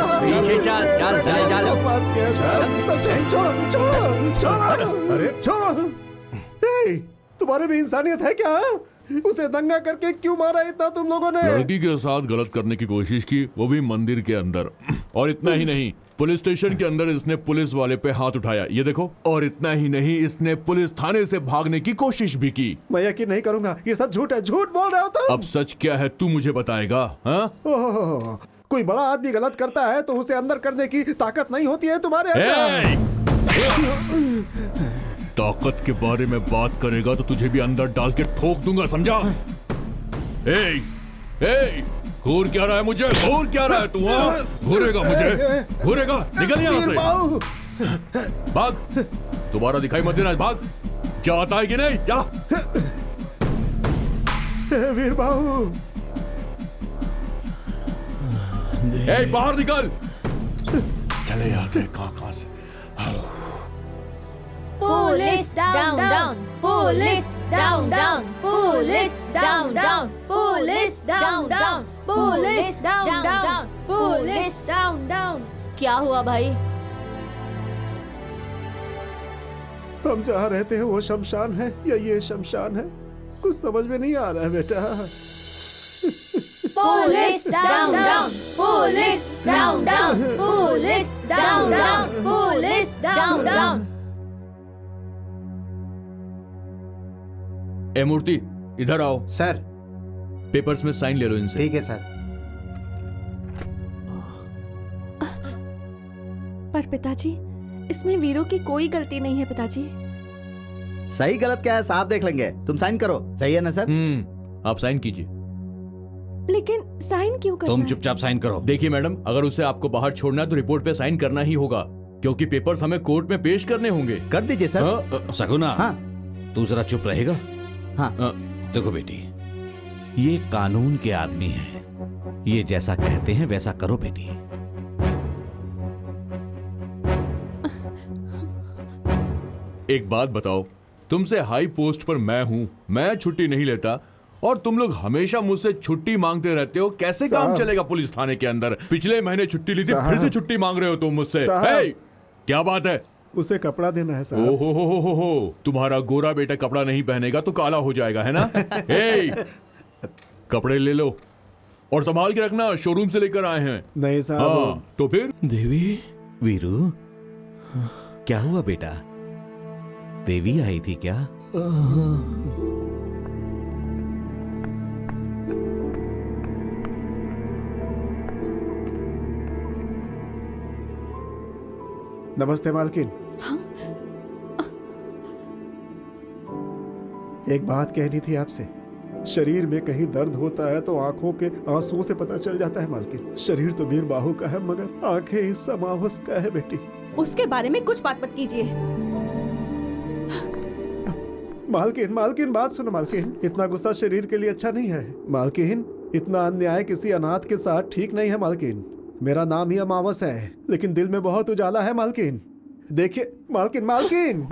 माफ किया साहब, सब छोड़ो छोड़ो छोड़ो, अरे छोड़ो। तुम्हारे भी इंसानियत है क्या? उसे दंगा करके क्यों मारा इतना तुम लोगों ने?
लड़की के साथ गलत करने की कोशिश की, वो भी मंदिर के अंदर। और इतना ही नहीं, पुलिस स्टेशन के अंदर इसने पुलिस वाले पे हाथ उठाया, ये देखो। और इतना ही नहीं, इसने पुलिस थाने से भागने की कोशिश भी की।
मैं यकीन नहीं करूंगा, ये सब झूठ है, झूठ बोल रहे हो तुम।
अब सच क्या है तू मुझे बताएगा? हाँ?
कोई बड़ा आदमी गलत करता है तो उसे अंदर करने की ताकत नहीं होती है तुम्हारे अंदर।
ताकत के बारे में बात करेगा तो तुझे भी अंदर डाल के ठोक दूंगा, समझा? घूर क्या रहा है मुझे? घूर क्या रहा है तू? घूरेगा मुझे? घूरेगा? निकल यहाँ से, भाग। दोबारा दिखाई मत देना, भाग। जाता है कि नहीं? जा।
वीर बाबू,
बाहर निकल। चले आते कहाँ से।
Police down down, police down down, police down down, police down down, police down down, police down down. क्या हुआ भाई?
हम जहाँ रहते हैं वो शमशान है या ये शमशान है? कुछ समझ में नहीं आ रहा है बेटा।
Police down down, police down down, police down down, police down down.
ए मूर्ति, इधर आओ।
सर,
पेपर्स में साइन ले लो इनसे।
ठीक है सर।
पर पिताजी, इसमें वीरू की कोई गलती नहीं है पिताजी।
सही गलत क्या है साहब देख लेंगे, तुम साइन करो। सही है ना सर?
आप साइन कीजिए।
लेकिन साइन क्यों करना
तुम
है?
चुपचाप साइन करो।
देखिए मैडम, अगर उसे आपको बाहर छोड़ना है तो रिपोर्ट पे साइन करना ही होगा, क्योंकि पेपर्स हमें कोर्ट में पेश करने होंगे।
कर दीजिए सर।
सगुना,
हाँ।
तू जरा चुप रहेगा?
हाँ।
देखो बेटी, ये कानून के आदमी हैं, ये जैसा कहते हैं वैसा करो बेटी।
एक बात बताओ, तुमसे हाई पोस्ट पर मैं हूं, मैं छुट्टी नहीं लेता और तुम लोग हमेशा मुझसे छुट्टी मांगते रहते हो। कैसे काम चलेगा पुलिस थाने के अंदर? पिछले महीने छुट्टी ली थी, फिर से छुट्टी मांग रहे हो तुम मुझसे। क्या बात है?
उसे कपड़ा देना है साहब।
ओहो, तुम्हारा गोरा बेटा कपड़ा नहीं पहनेगा तो काला हो जाएगा, है ना? कपड़े ले लो और संभाल के रखना, शोरूम से लेकर आए हैं।
नहीं साहब।
हाँ, तो फिर?
देवी।
वीरू, क्या हुआ बेटा? देवी आई थी क्या?
नमस्ते मालकिन। एक बात कहनी थी आपसे। शरीर में कहीं दर्द होता है तो आंखों के आंसुओं से पता चल जाता है मालकिन। शरीर तो वीर बाहु का है मगर आंखें इस समावस का है बेटी।
उसके बारे में कुछ बात मत कीजिए।
मालकिन, मालकिन बात सुनो मालकिन, इतना गुस्सा शरीर के लिए अच्छा नहीं है मालकिन। इतना अन्याय किसी अनाथ के साथ ठीक नहीं है मालकिन। मेरा नाम ही अमावस है लेकिन दिल में बहुत उजाला है मालकिन। देखिए मालकिन, मालकिन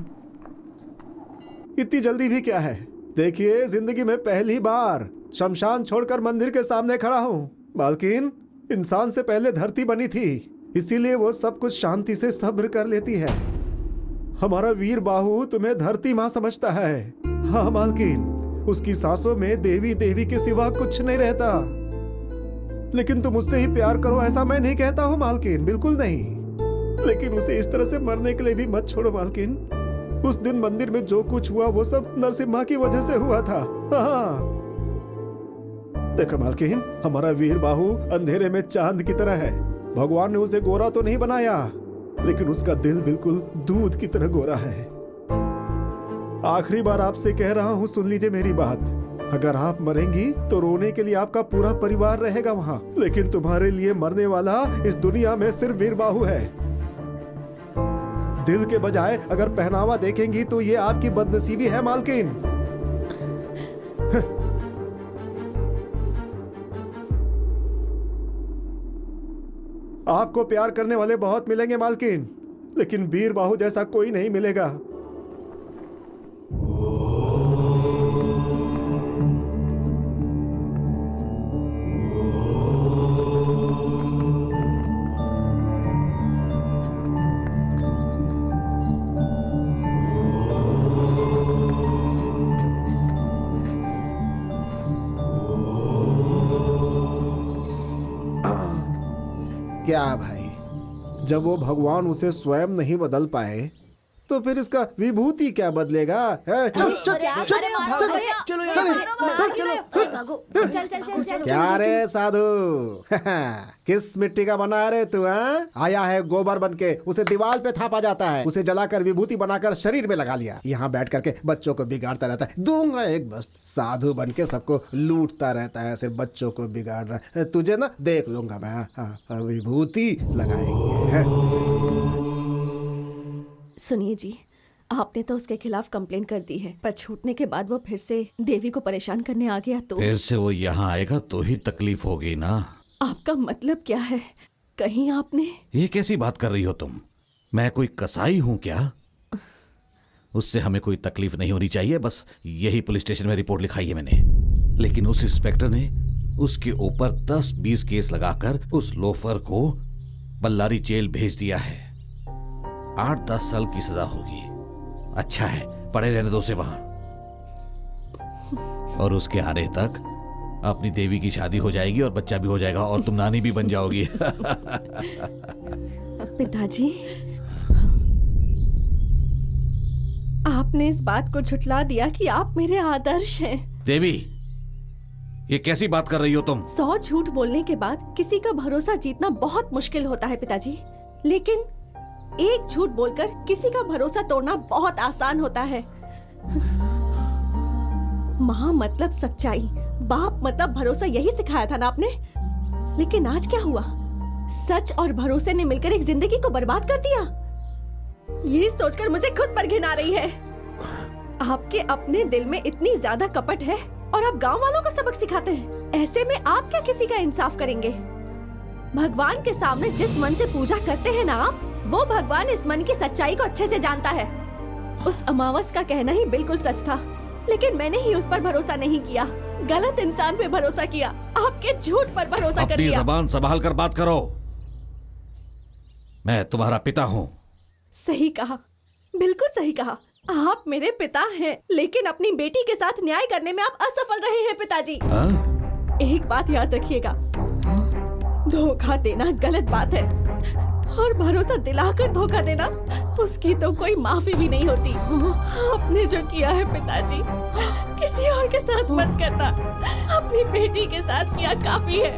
इतनी जल्दी भी क्या है? देखिए, जिंदगी में पहली बार शमशान छोड़कर मंदिर के सामने खड़ा हूँ मालकिन। इंसान से पहले धरती बनी थी, इसीलिए वो सब कुछ शांति से सब्र कर लेती है। हमारा वीर बाहु तुम्हें धरती माँ समझता है। हाँ मालकिन, उसकी सांसों में देवी देवी के सिवा कुछ नहीं रहता। लेकिन तुम उससे ही प्यार करो ऐसा मैं नहीं कहता हूँ मालकिन, बिल्कुल नहीं। लेकिन उसे इस तरह से मरने के लिए भी मत छोड़ो मालकिन। उस दिन मंदिर में जो कुछ हुआ वो सब नरसिम्हा की वजह से हुआ था। हाँ देखो मालकिन, हमारा वीर बाहु अंधेरे में चांद की तरह है। भगवान ने उसे गोरा तो नहीं बनाया, लेकिन उसका दिल बिल्कुल दूध की तरह गोरा है। आखिरी बार आपसे कह रहा हूँ, सुन लीजिए मेरी बात। अगर आप मरेंगी तो रोने के लिए आपका पूरा परिवार रहेगा वहाँ, लेकिन तुम्हारे लिए मरने वाला इस दुनिया में सिर्फ वीर बाहु है। दिल के बजाय अगर पहनावा देखेंगी तो ये आपकी बदनसीबी है मालकिन। आपको प्यार करने वाले बहुत मिलेंगे मालकिन, लेकिन वीर बाहू जैसा कोई नहीं मिलेगा। क्या भाई, जब वो भगवान उसे स्वयं नहीं बदल पाए तो फिर इसका विभूति क्या बदलेगा? क्या रे साधु, किस मिट्टी का बना है रे तू? आया है गोबर बन के, उसे दीवार पे थापा जाता है, उसे जलाकर विभूति बनाकर शरीर में लगा लिया, यहाँ बैठ करके बच्चों को बिगाड़ता रहता है। दूंगा एक बस, साधु बन के सबको लूटता रहता है, सिर्फ बच्चों को बिगाड़ रहा है। तुझे ना देख लूंगा मैं, विभूति लगाएंगे।
सुनिए जी, आपने तो उसके खिलाफ कंप्लेन कर दी है, पर छूटने के बाद वो फिर से देवी को परेशान करने आ गया तो
फिर से वो यहाँ आएगा तो ही तकलीफ होगी ना।
आपका मतलब क्या है? कहीं आपने...
ये कैसी बात कर रही हो तुम? मैं कोई कसाई हूँ क्या? उससे हमें कोई तकलीफ नहीं होनी चाहिए, बस यही पुलिस स्टेशन में रिपोर्ट लिखाई है मैंने। लेकिन उस इंस्पेक्टर ने उसके ऊपर 10-20 केस लगाकर उस लोफर को बल्लारी जेल भेज दिया है। 8-10 साल की सजा होगी। अच्छा है, पड़े रहने दो उसे वहां, और उसके आने तक अपनी देवी की शादी हो जाएगी और बच्चा भी हो जाएगा और तुम नानी भी बन जाओगी।
पिताजी, आपने इस बात को झुठला दिया कि आप मेरे आदर्श हैं।
देवी, ये कैसी बात कर रही हो तुम?
100 झूठ बोलने के बाद किसी का भरोसा जीतना बहुत मुश्किल होता है पिताजी, लेकिन एक झूठ बोलकर किसी का भरोसा तोड़ना बहुत आसान होता है। माँ मतलब सच्चाई, बाप मतलब भरोसा, यही सिखाया था ना आपने। लेकिन आज क्या हुआ? सच और भरोसे ने मिलकर एक जिंदगी को बर्बाद कर दिया। ये सोचकर मुझे खुद पर घिन आ रही है। आपके अपने दिल में इतनी ज्यादा कपट है और आप गांव वालों को सबक सिखाते हैं। ऐसे में आप क्या किसी का इंसाफ करेंगे? भगवान के सामने जिस मन से पूजा करते हैं ना आप, वो भगवान इस मन की सच्चाई को अच्छे से जानता है। उस अमावस का कहना ही बिल्कुल सच था, लेकिन मैंने ही उस पर भरोसा नहीं किया, गलत इंसान पे भरोसा किया, आपके झूठ पर भरोसा कर लिया।
अपनी जबान संभाल कर बात करो, मैं तुम्हारा पिता हूँ।
सही कहा, बिल्कुल सही कहा। आप मेरे पिता हैं, लेकिन अपनी बेटी के साथ न्याय करने में आप असफल रहे हैं पिताजी। एक बात याद रखिएगा, धोखा देना गलत बात है और भरोसा दिलाकर धोखा देना, उसकी तो कोई माफी भी नहीं होती। आपने जो किया है पिताजी, किसी और के साथ मत करना, अपनी बेटी के साथ किया काफी है।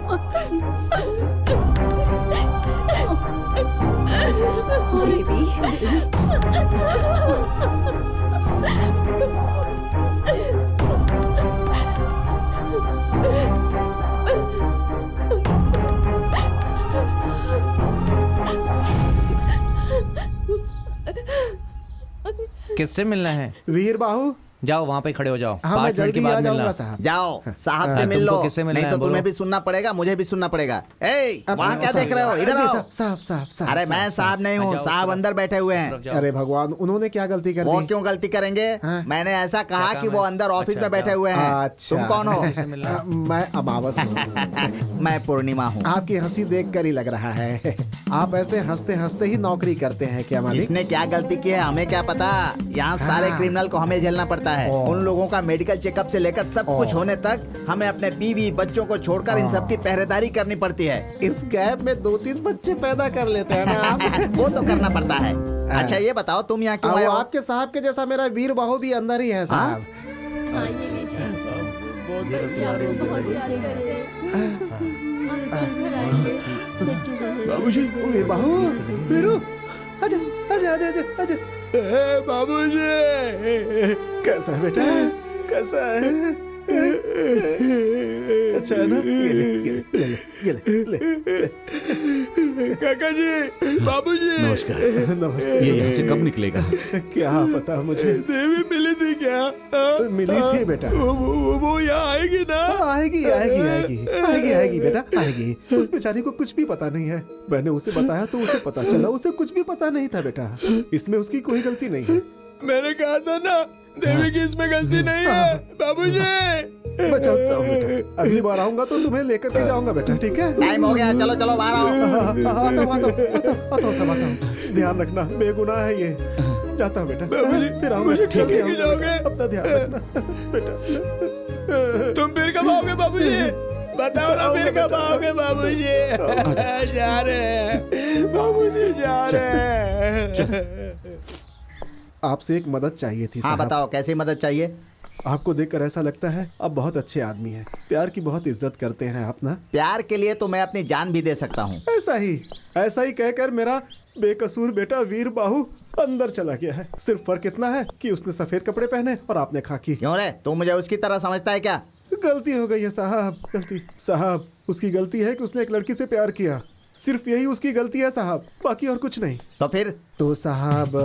किससे मिलना है?
वीर बाहू,
जाओ वहाँ पे खड़े हो जाओ।
हाँ,
5 मिनट के बाद मिलना।
जाओ साहब से मिल लो, नहीं तो तुम्हें भी सुनना पड़ेगा, मुझे भी सुनना पड़ेगा। वहाँ क्या देख रहे हो? इधर आओ।
साहब।
अरे मैं साहब नहीं हूँ, साहब अंदर बैठे हुए हैं।
अरे भगवान, उन्होंने क्या गलती कर दी?
वो क्यों गलती करेंगे? मैंने ऐसा कहा कि वो अंदर ऑफिस में बैठे हुए हैं। तुम कौन हो?
मैं अमावस हूँ।
मैं पूर्णिमा हूँ।
आपकी हंसी देख कर ही लग रहा है आप ऐसे हंसते हंसते ही नौकरी करते हैं क्या मालिक?
इसने क्या गलती की है हमें क्या पता। यहाँ सारे क्रिमिनल को हमें झेलना पड़ता है। उन लोगों का मेडिकल चेकअप से लेकर सब कुछ होने तक हमें अपने बीवी बच्चों को छोड़कर इन सब की पहरेदारी करनी पड़ती है।
इस गैप में 2-3 बच्चे पैदा कर लेते हैं ना आप।
वो तो करना पड़ता है। अच्छा ये बताओ तुम यहाँ क्यों आए हो?
आपके साहब के जैसा मेरा वीर बाहू भी अंदर ही है साहब।
बाबूजी,
वीर बाहू, वीरू, आजा आजा आजा आजा आजा।
बाबूजी,
कैसा है बेटा, कैसा है? अच्छा है ना? ये ले।
काका जी, बाबूजी।
नमस्कार।
नमस्ते।
ये यहाँ से कब निकलेगा?
क्या पता मुझे।
देवी मिली थी क्या?
मिली थी बेटा।
वो यहाँ आएगी ना?
आएगी आएगी आएगी आएगी आएगी बेटा आएगी। उस बेचारी को कुछ भी पता नहीं है। मैंने उसे बताया तो उसे पता चला, उसे कुछ भी पता नहीं था बेटा। इसमें उसकी कोई गलती नहीं है।
मैंने कहा था ना देवी की इसमें गलती नहीं है। बाबूजी
मैं चलता हूँ बेटा, अगली बार आऊंगा तो तुम्हें लेकर के जाऊंगा बेटा, ठीक है?
टाइम हो गया, चलो चलो बाहर आओ।
आता हूँ। ध्यान रखना, बेगुनाह है ये। जाता हूँ बेटा, फिर आऊंगा।
ठीक है, जाओगे?
अपना ध्यान रखना बेटा।
तुम फिर कब आओगे बाबूजी? बताओ ना फिर कब आओगे बाबूजी? जा रहे हैं बाबूजी, जा रहे हैं।
आपसे एक मदद चाहिए थी।
हाँ बताओ, कैसी मदद चाहिए?
आपको देखकर ऐसा लगता है आप बहुत अच्छे आदमी हैं, प्यार की बहुत इज्जत करते हैं आप ना।
प्यार के लिए तो मैं अपनी जान भी दे सकता हूँ।
ऐसा ही कहकर मेरा बेकसूर बेटा वीर बाहु अंदर चला गया है। सिर्फ फर्क इतना है कि उसने सफेद कपड़े पहने और आपने खाकी।
क्यों रे, तू मुझे उसकी तरह समझता है क्या?
गलती हो गई है साहब, गलती। साहब उसकी गलती है कि उसने एक लड़की से प्यार किया, सिर्फ यही उसकी गलती है साहब, बाकी और कुछ नहीं।
तो फिर?
तो साहब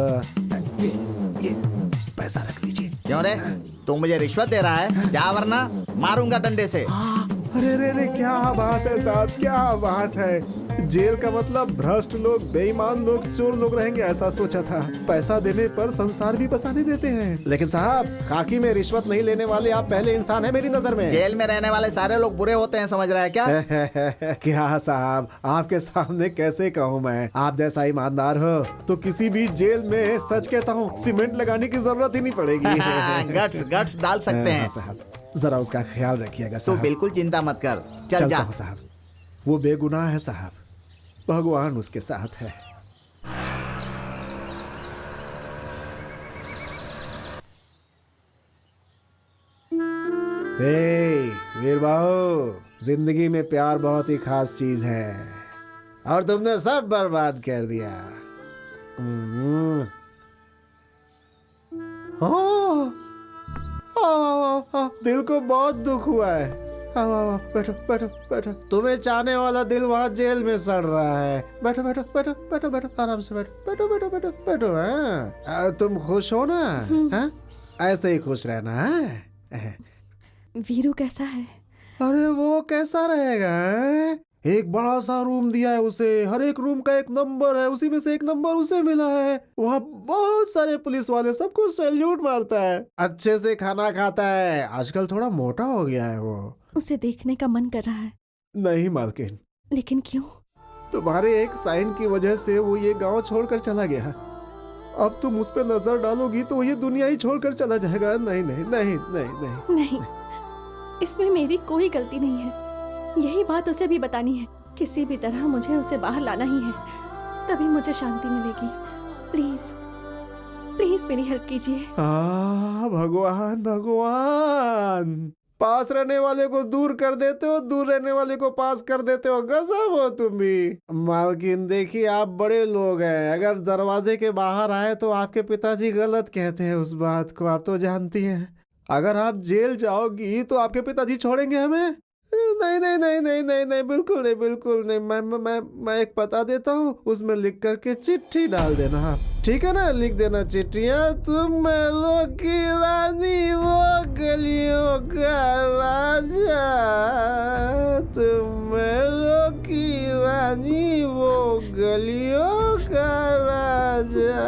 ये पैसा रख लीजिए।
क्यों रे, तू मुझे रिश्वत दे रहा है क्या? वरना मारूंगा डंडे से।
अरे रे रे, क्या बात है साहब, क्या बात है। जेल का मतलब भ्रष्ट लोग, बेईमान लोग, चोर लोग रहेंगे ऐसा सोचा था। पैसा देने पर संसार भी बसाने देते हैं। लेकिन साहब खाकी में रिश्वत नहीं लेने वाले आप पहले इंसान है मेरी नजर में।
जेल में रहने वाले सारे लोग बुरे होते हैं, समझ रहा है क्या?
क्या साहब आपके सामने कैसे कहूँ मैं, आप जैसा ईमानदार हो तो किसी भी जेल में सच कहता हूँ सीमेंट लगाने की जरूरत ही नहीं पड़ेगी।
गट्स डाल सकते हैं
साहब, जरा उसका ख्याल रखिएगा
तू
साहब।
बिल्कुल चिंता मत कर, चल जा
साहब। वो बेगुनाह है साहब, भगवान उसके साथ है। वीर बाबू, जिंदगी में प्यार बहुत ही खास चीज है और तुमने सब बर्बाद कर दिया। दिल को बहुत दुख हुआ है। बैठो बैठो बैठो, तुम्हें चाहने वाला दिल वहाँ जेल में सड़ रहा है। बैठो बैठो बैठो बैठो बैठो, आराम से बैठो बैठो बैठो बैठो बैठो। हाँ तुम खुश हो ना? हाँ ऐसे ही खुश रहना है।
वीरू कैसा है?
अरे वो कैसा रहेगा? एक बड़ा सा रूम दिया है उसे, हर एक रूम का एक नंबर है, उसी में से एक नंबर उसे मिला है। वहाँ बहुत सारे पुलिस वाले सबको सैल्यूट मारता है, अच्छे से खाना खाता है। आजकल थोड़ा मोटा हो गया है वो।
उसे देखने का मन कर रहा है।
नहीं मालकिन।
लेकिन क्यों?
तुम्हारे एक साइन की वजह से वो ये गांव छोड़कर चला गया। अब तुम उस पर नजर डालोगी तो ये दुनिया ही छोड़कर चला जाएगा। नहीं नहीं नहीं नहीं नहीं
नहीं, इसमें मेरी कोई गलती नहीं है। यही बात उसे भी बतानी है। किसी भी तरह मुझे उसे बाहर लाना ही है, तभी मुझे शांति मिलेगी। प्लीज प्लीज मेरी हेल्प कीजिए।
भगवान भगवान, पास रहने वाले को दूर कर देते हो, दूर रहने वाले को पास कर देते हो। गजब हो तुम भी। मालकिन देखिए, आप बड़े लोग हैं, अगर दरवाजे के बाहर आए तो आपके पिताजी गलत कहते हैं। उस बात को आप तो जानती हैं। अगर आप जेल जाओगी तो आपके पिताजी छोड़ेंगे हमें? नहीं नहीं नहीं नहीं नहीं नहीं, बिल्कुल नहीं बिल्कुल नहीं। मैं एक पता देता हूँ, उसमें लिख करके चिट्ठी डाल देना आप, ठीक है ना? लिख देना चिट्ठियाँ, तुम महलों की रानी, वो गलियों का राजा। तुम महलों की रानी, वो गलियों का राजा।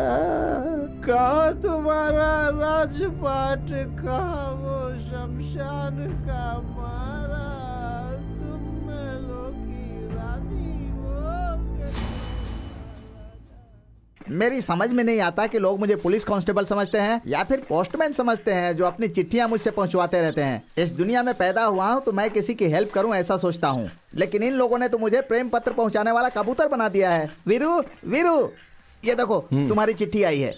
कहाँ तुम्हारा राजपाट, कहाँ वो शमशान का मारा।
मेरी समझ में नहीं आता कि लोग मुझे पुलिस कांस्टेबल समझते हैं या फिर पोस्टमैन समझते हैं जो अपनी चिट्ठियां मुझसे पहुंचवाते रहते हैं। इस दुनिया में पैदा हुआ हूं तो मैं किसी की हेल्प करूं ऐसा सोचता हूं, लेकिन इन लोगों ने तो मुझे प्रेम पत्र पहुंचाने वाला कबूतर बना दिया है। वीरू वीरू, ये देखो तुम्हारी चिट्ठी आई है।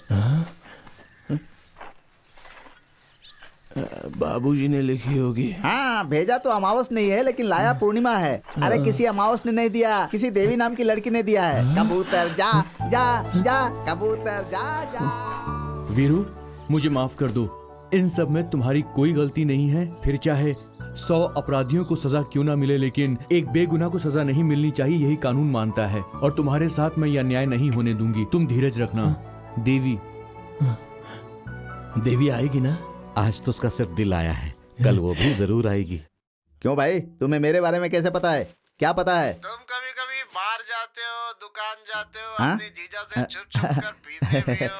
बाबूजी ने लिखी होगी।
हाँ, भेजा तो अमावस नहीं है लेकिन लाया पूर्णिमा है। अरे किसी अमावस ने नहीं दिया, किसी देवी नाम की लड़की ने दिया है। कबूतर जा जा जा, कबूतर जा जा।
वीरू, मुझे माफ कर दो, इन सब में तुम्हारी कोई गलती नहीं है। फिर चाहे 100 अपराधियों को सजा क्यों ना मिले, लेकिन एक बेगुनाह को सजा नहीं मिलनी चाहिए, यही कानून मानता है। और तुम्हारे साथ मैं यह अन्याय नहीं होने दूंगी। तुम धीरज रखना। देवी
देवी आएगी ना?
आज तो उसका सिर्फ दिल आया है, कल वो भी जरूर आएगी।
क्यों भाई, तुम्हें मेरे बारे में कैसे पता है? क्या पता है?
तुम कभी कभी बाहर जाते हो, दुकान जाते हो,
हाँ?
अपने जीजा से छुप छुप कर पीते भी हो,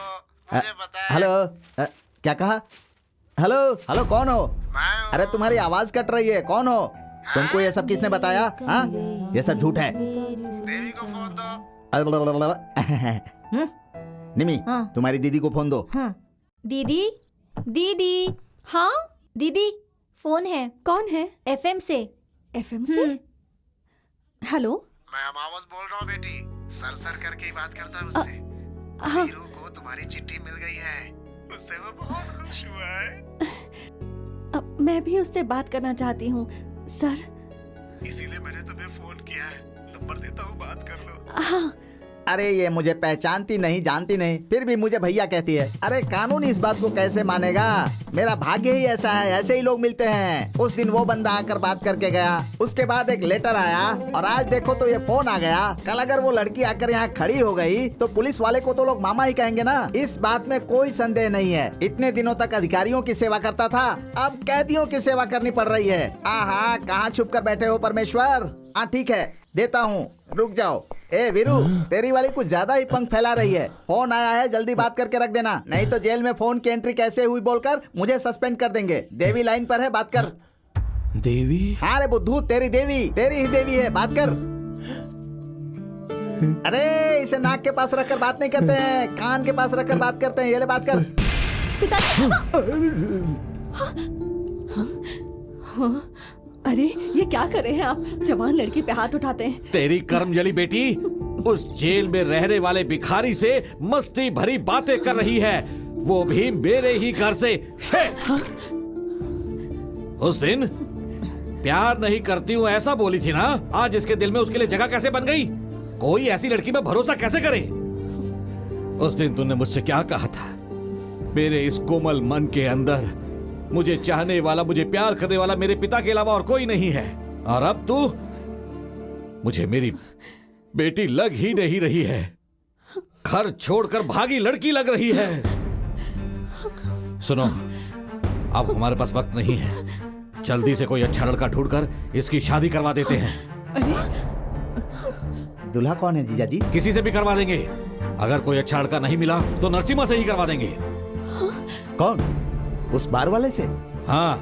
मुझे पता है।
हेलो, क्या कहा? हेलो हेलो, कौन हो? अरे तुम्हारी आवाज कट रही है, कौन हो? तुमको ये सब किसने बताया? हाँ, ये सब झूठ है।
देवी को फोन दो।
निमी, तुम्हारी दीदी को फोन दो।
हाँ। दीदी, दीदी।
हाँ
दीदी, फोन है।
कौन है?
एफएम से।
एफएम से? हेलो,
मैं अमावस बोल रहा हूँ बेटी, सर सर करके ही बात करता है उससे। वीरू को तुम्हारी चिट्ठी मिल गई है, उससे वो बहुत खुश हुआ है।
मैं भी उससे बात करना चाहती हूँ सर।
इसीलिए मैंने तुम्हें फोन किया है, नंबर देता हूँ, बात कर लो।
हाँ।
अरे ये मुझे पहचानती नहीं, जानती नहीं, फिर भी मुझे भैया कहती है। अरे कानून इस बात को कैसे मानेगा? मेरा भाग्य ही ऐसा है, ऐसे ही लोग मिलते हैं। उस दिन वो बंदा आकर बात करके गया, उसके बाद एक लेटर आया, और आज देखो तो ये फोन आ गया। कल अगर वो लड़की आकर यहाँ खड़ी हो गई तो पुलिस वाले को तो लोग मामा ही कहेंगे ना। इस बात में कोई संदेह नहीं है। इतने दिनों तक अधिकारियों की सेवा करता था, अब कैदियों की सेवा करनी पड़ रही है। आहा, कहाँ छुप कर बैठे हो परमेश्वर? हाँ ठीक है, देता हूँ, रुक जाओ। ए वीरू, तेरी वाली कुछ ज्यादा ही पंख फैला रही है। फोन आया है, जल्दी बात करके रख देना, नहीं तो जेल में फोन की एंट्री कैसे हुई बोलकर मुझे सस्पेंड कर देंगे। देवी लाइन पर है, बात कर।
देवी?
हाँ रे बुद्धू, तेरी देवी, तेरी ही देवी है, बात कर। अरे इसे नाक के पास रखकर बात नहीं करते हैं, कान के पास रखकर बात करते हैं। ये ले, बात कर।
अरे ये क्या कर रहे हैं आप? जवान लड़की पे हाथ उठाते हैं।
तेरी कर्मजली बेटी उस जेल में रहने वाले भिखारी से मस्ती भरी बातें कर रही है, वो भी मेरे ही घर से। उस दिन प्यार नहीं करती हूँ ऐसा बोली थी ना, आज इसके दिल में उसके लिए जगह कैसे बन गई? कोई ऐसी लड़की पे भरोसा कैसे करे? उस दिन तूने मुझसे क्या कहा था? मेरे इस कोमल मन के अंदर मुझे चाहने वाला, मुझे प्यार करने वाला मेरे पिता के अलावा और कोई नहीं है। और अब तू मुझे मेरी बेटी लग ही नहीं रही है, घर छोड़कर भागी लड़की लग रही है। सुनो, अब हमारे पास वक्त नहीं है, जल्दी से कोई अच्छा लड़का ढूंढकर इसकी शादी करवा देते हैं।
दूल्हा कौन है जीजा जी?
किसी से भी करवा देंगे। अगर कोई अच्छा लड़का नहीं मिला तो नरसिम्हा से ही करवा देंगे।
कौन? उस बार वाले से?
हाँ,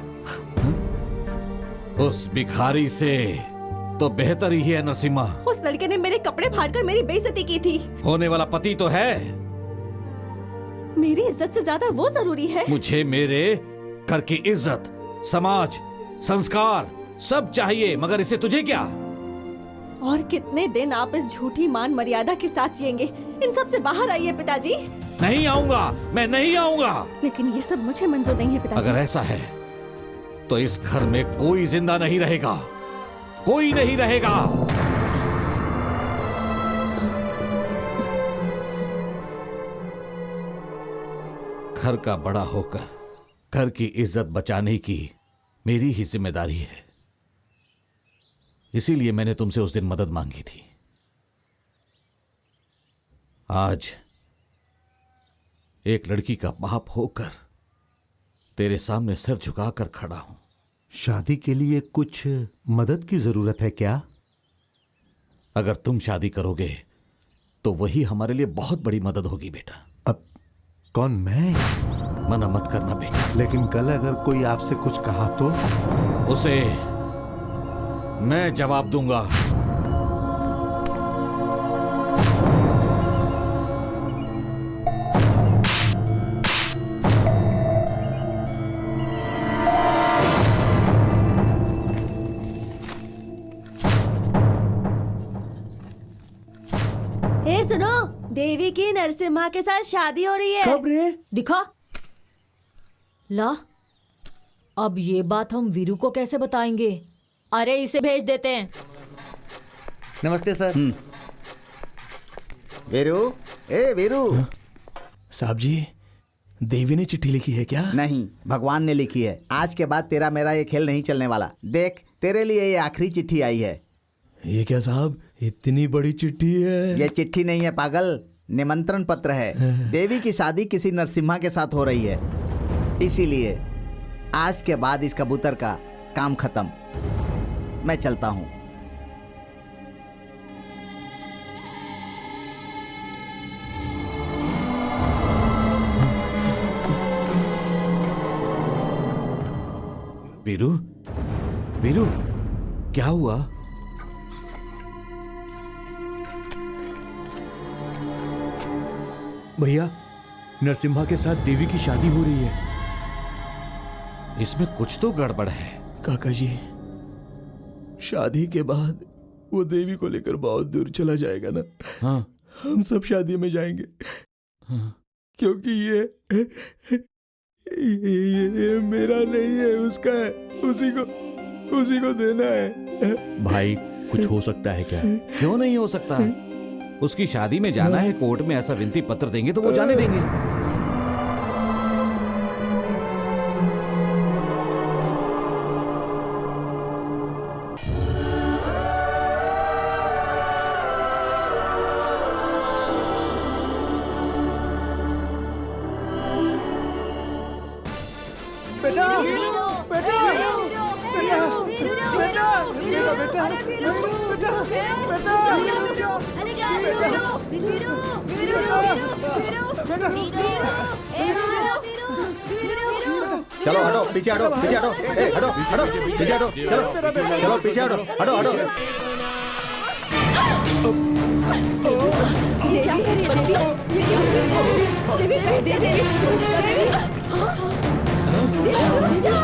उस भिखारी से तो बेहतर ही है नरसिम्हा।
उस लड़के ने मेरे कपड़े फाड़कर मेरी बेइज्जती की थी।
होने वाला पति तो है।
मेरी इज्जत से ज्यादा वो जरूरी है।
मुझे मेरे घर की इज्जत, समाज, संस्कार सब चाहिए, मगर इससे तुझे क्या?
और कितने दिन आप इस झूठी मान मर्यादा के साथ जिएंगे? इन सब से बाहर आइए पिताजी।
नहीं आऊंगा, मैं नहीं आऊंगा।
लेकिन ये सब मुझे मंजूर नहीं है पिताजी।
अगर ऐसा है तो इस घर में कोई जिंदा नहीं रहेगा, कोई नहीं रहेगा। घर का बड़ा होकर घर की इज्जत बचाने की मेरी ही जिम्मेदारी है। इसीलिए मैंने तुमसे उस दिन मदद मांगी थी। आज एक लड़की का बाप होकर तेरे सामने सिर झुकाकर खड़ा हूं।
शादी के लिए कुछ मदद की जरूरत है क्या?
अगर तुम शादी करोगे तो वही हमारे लिए बहुत बड़ी मदद होगी बेटा।
अब कौन? मैं?
मना मत करना बेटा।
लेकिन कल अगर कोई आपसे कुछ कहा तो?
उसे मैं जवाब दूंगा।
सुनो, देवी की नरसिम्हा के साथ शादी हो रही है।
कब रे?
दिखा ला। अब ये बात हम वीरू को कैसे बताएंगे? अरे इसे भेज देते हैं।
नमस्ते सर।
वीरू, ए वीरू।
साहब जी, देवी ने चिट्ठी लिखी है क्या?
नहीं, भगवान ने लिखी है। आज के बाद तेरा मेरा ये खेल नहीं चलने वाला। देख, तेरे लिए ये आखिरी चिट्ठी आई है।
ये क्या साहब, इतनी बड़ी चिट्ठी है?
ये चिट्ठी नहीं है पागल, निमंत्रण पत्र है। देवी की शादी किसी नरसिम्हा के साथ हो रही है, इसीलिए आज के बाद इस कबूतर का काम खत्म। मैं चलता हूँ।
वीरू, वीरू, क्या हुआ?
भैया, नरसिम्हा के साथ देवी की शादी हो रही है।
इसमें कुछ तो गड़बड़ है।
काका जी, शादी के बाद वो देवी को लेकर बहुत दूर चला जाएगा ना।
हाँ।
हम सब शादी में जाएंगे।
हाँ।
क्योंकि ये मेरा नहीं है, उसका है। उसी को देना है।
भाई, कुछ हो सकता है क्या?
क्यों नहीं हो सकता? उसकी शादी में जाना है, कोर्ट में ऐसा विनती पत्र देंगे तो वो जाने देंगे।
चलो हटो, पीछे हटो, पीछे हटो, हटो हटो, पीछे हटो, चलो चलो पीछे हटो, हटो हटो।
ये क्या कर रही है बच्ची? ये क्या कर रही है? देवी बैठ जा, देवी रुक जा, देवी। रुक जा।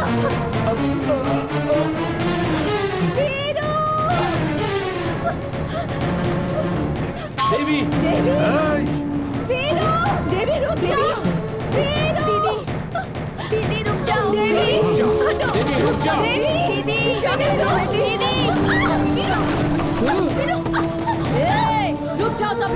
देवी,
देवी, देवी रुक जा। दीदी रुक जाओ। देवी
रुक जाओ।
दीदी रुक जाओ सब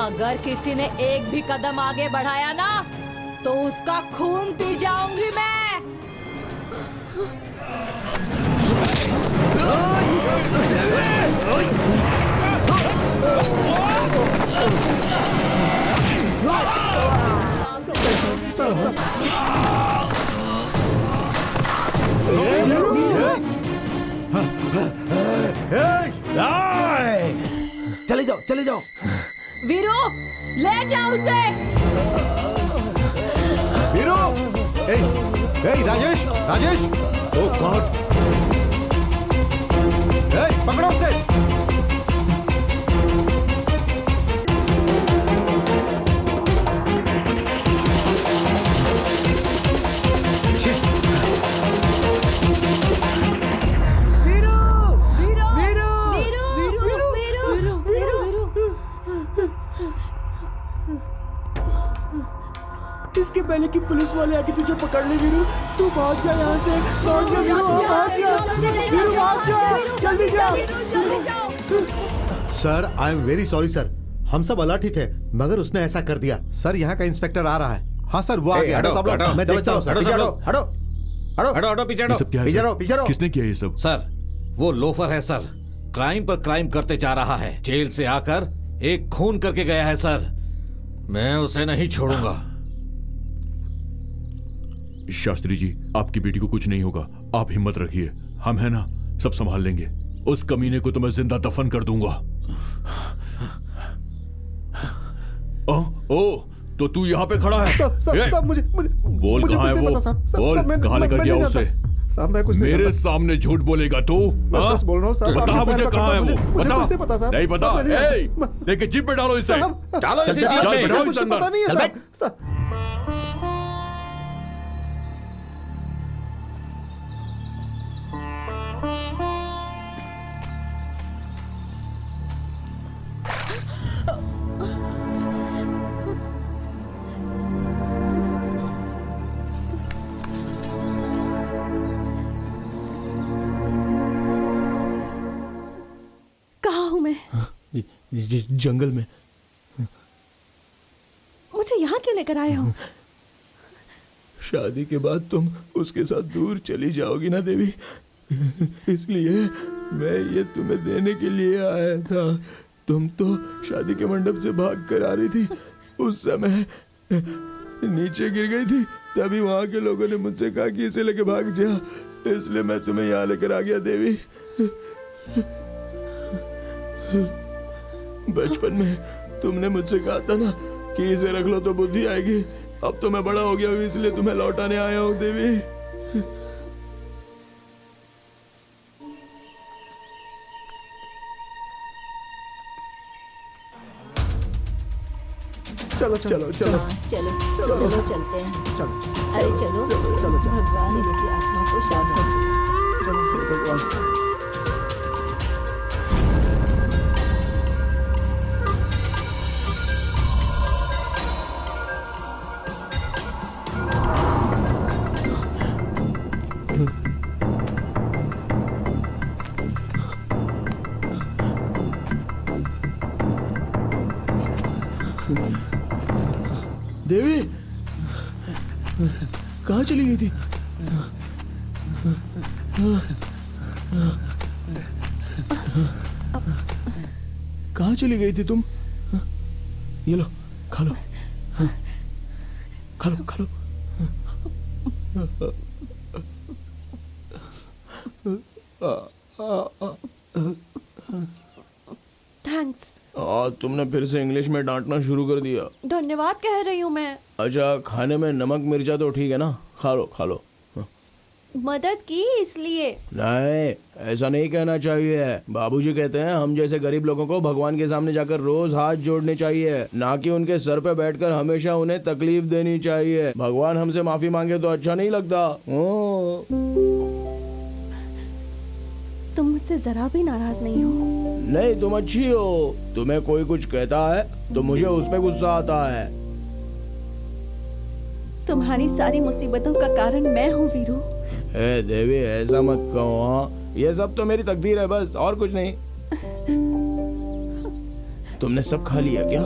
अगर किसी ने एक भी कदम आगे बढ़ाया ना तो उसका खून पी जाऊंगी मैं।
चले जाओ, चले जाओ।
वीरू, ले जाओ उसे।
वीरू, राजेश, राजेश, ओह गॉड, पकड़ो उसे।
इसके पहले कि पुलिस वाले आके तुझे पकड़ ले वीरू, तू भाग जा यहाँ से। भाग जा वीरू, भाग जा वीरू, भाग जा, जल्दी जा।
Sir, I am very sorry sir, हम सब अलर्ट ही थे मगर उसने ऐसा कर दिया। सर, यहाँ का इंस्पेक्टर आ रहा है। हाँ सर, वो आ गया। मैं देखता हूँ।
हटो, पीछे हटो।
किसने किया ये सब?
सर, वो लोफर है सर, क्राइम पर क्राइम करते जा रहा है। जेल से आकर एक खून करके गया है सर। मैं उसे नहीं छोड़ूंगा।
शास्त्री जी, आपकी बेटी को कुछ नहीं होगा, आप हिम्मत रखिए, हम है ना, सब संभाल लेंगे। उस कमीने को तो मैं जिंदा दफन कर दूंगा। ओ, तो तू यहाँ पे खड़ा है?
सब मुझे
बोल, कहाँ है वो? बोल, कहाँ लेकर गया उसे?
साहब, मैं कुछ नहीं
मेरे सामने झूठ बोलेगा तू?
मैं सच बोल रहा हूँ साहब।
बता मुझे कहाँ है वो? बता।
मुझे पता साहब।
नहीं पता? लेके जीप पे डालो इसे।
डालो इसे जीप में।
बैठाओ इसे अंदर।
पता नहीं है साहब।
जंगल में।
मुझे यहाँ क्यों लेकर आए हो?
शादी के बाद तुम उसके साथ दूर चली जाओगी ना देवी, इसलिए मैं ये तुम्हें देने के लिए आया था। तुम तो शादी के मंडप से भाग कर आ रही थी, उस समय नीचे गिर गई थी, तभी वहां के लोगों ने मुझसे कहा कि इसे लेके भाग जा, इसलिए मैं तुम्हें यहाँ लेकर आ गया देवी। बचपन में तुमने मुझसे कहा था ना कि इसे रख लो तो बुद्धि आएगी। अब तो मैं बड़ा हो गया हूँ, इसलिए तुम्हें लौटाने आया हूँ देवी।
चलो चलो चलो
चलो चलो चलते हैं।
चलो
अरे चलो
चलो
भगवान इसकी आत्मा को शांत करे।
चलो भगवान।
देवी कहाँ चली गई थी? कहाँ चली गई थी तुम? ये लो, खा लो, खा लो, खा लो।
थैंक्स।
तुमने फिर से इंग्लिश में डांटना शुरू कर दिया।
धन्यवाद कह रही हूँ मैं।
अच्छा, खाने में नमक मिर्चा तो ठीक है ना? खा लो, खा लो।
मदद की इसलिए।
नहीं, ऐसा नहीं कहना चाहिए। बाबूजी कहते हैं हम जैसे गरीब लोगों को भगवान के सामने जाकर रोज हाथ जोड़ने चाहिए, ना कि उनके सर पे बैठकर हमेशा उन्हें तकलीफ देनी चाहिए। भगवान हमसे माफी मांगे तो अच्छा नहीं लगता।
तुम मुझसे जरा भी नाराज नहीं हो?
नहीं, तुम अच्छी हो। तुम्हें कोई कुछ कहता है तो मुझे उस पे गुस्सा आता है।
तुम्हारी सारी मुसीबतों का कारण मैं हूँ वीरू।
ए देवी, ऐसा मत कहो। हाँ, ये सब तो मेरी तकदीर है, बस और कुछ नहीं। तुमने सब खा लिया क्या?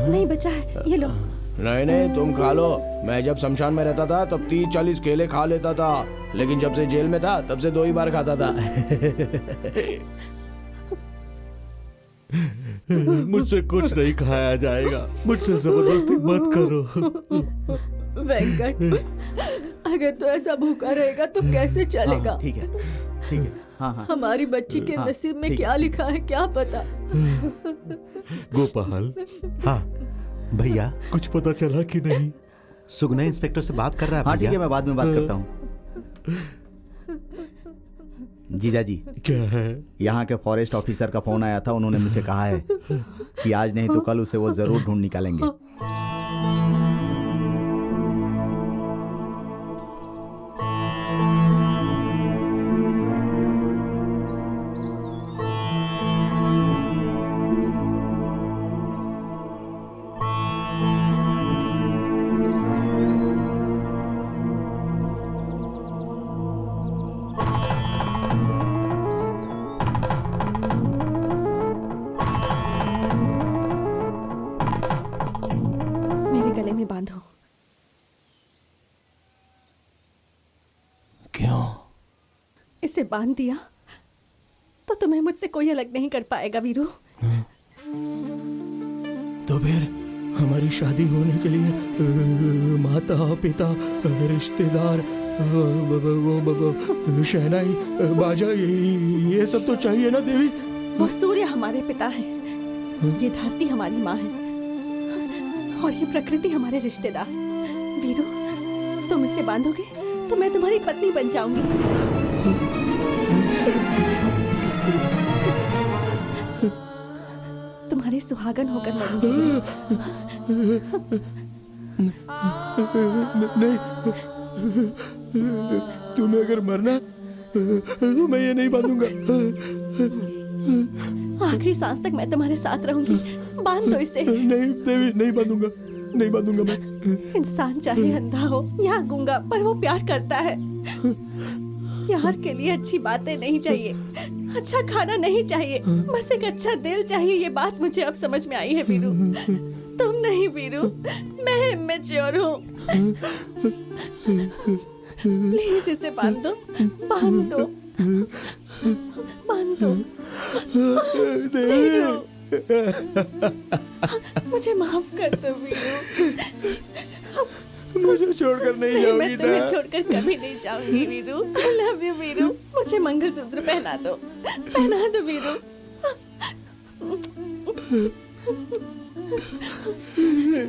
नहीं बचा है, ये लो।
नहीं नहीं, तुम खा लो। मैं जब शमशान में रहता था तब 30-40 केले खा लेता था, लेकिन जब से जेल में था तब से 2 ही बार खाता था।
मुझसे कुछ नहीं खाया जाएगा, मुझसे जबरदस्ती मत करो।
वेंकट, अगर तू ऐसा भूखा रहेगा तो कैसे चलेगा?
ठीक है, ठीक है। हाँ हाँ।
हमारी बच्ची के नसीब में क्या लिखा है क्या पता।
गोपाल,
हाँ भैया,
कुछ पता चला कि नहीं?
सुगना इंस्पेक्टर से बात कर रहा है।
हाँ ठीक है, मैं बाद में बात करता हूँ। जीजा जी,
क्या है?
यहाँ के फॉरेस्ट ऑफिसर का फोन आया था। उन्होंने मुझसे कहा है कि आज नहीं तो कल उसे वो जरूर ढूंढ निकालेंगे।
गले में बांधो।
क्यों?
इसे बांध दिया तो तुम्हें मुझसे कोई अलग नहीं कर पाएगा वीरू।
तो फिर हमारी शादी होने के लिए माता पिता रिश्तेदार शहनाई बाजा ये सब तो चाहिए ना देवी?
वो सूर्य हमारे पिता है, ये धरती हमारी माँ है और ये प्रकृति हमारे रिश्तेदार। वीरू, तुम इसे बांधोगे तो मैं तुम्हारी पत्नी बन जाऊंगी। तुम्हारी सुहागन होकर मरूंगी।
नहीं, तुम्हें अगर मरना तो मैं ये नहीं बांधूंगा।
आखिरी सांस तक मैं तुम्हारे साथ रहूंगी। बांध दो इसे।
नहीं देवी, नहीं बांधूंगा, नहीं बांधूंगा मैं।
इंसान चाहे अंधा हो या गूंगा, पर वो प्यार करता है। प्यार के लिए अच्छी बातें नहीं चाहिए, अच्छा खाना नहीं चाहिए, बस एक अच्छा दिल चाहिए। ये बात मुझे अब समझ में आई है वीरू। तुम नहीं वीरू, मैं इमेच्योर हूँ। प्लीज इसे बांध दो, बांध दो, बांध दो। वीरू, मुझे माफ कर दो वीरू।
मुझे छोड़कर नहीं जाऊंगी
मैं तुम्हें छोड़कर कभी नहीं जाऊंगी Veeru. I love you Veeru. मुझे मंगलसूत्र पहना दो, पहना दो वीरू।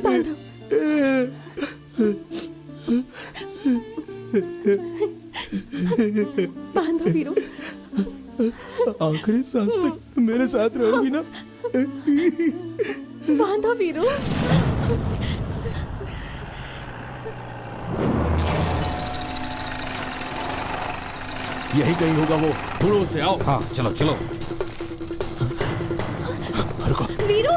बांधो। बांधो वीरू।
आखिरी सांस तक मेरे साथ रहोगी ना?
बांधो वीरू।
यही कहीं होगा वो, थोड़ो से आओ।
हाँ चलो चलो।
वीरू,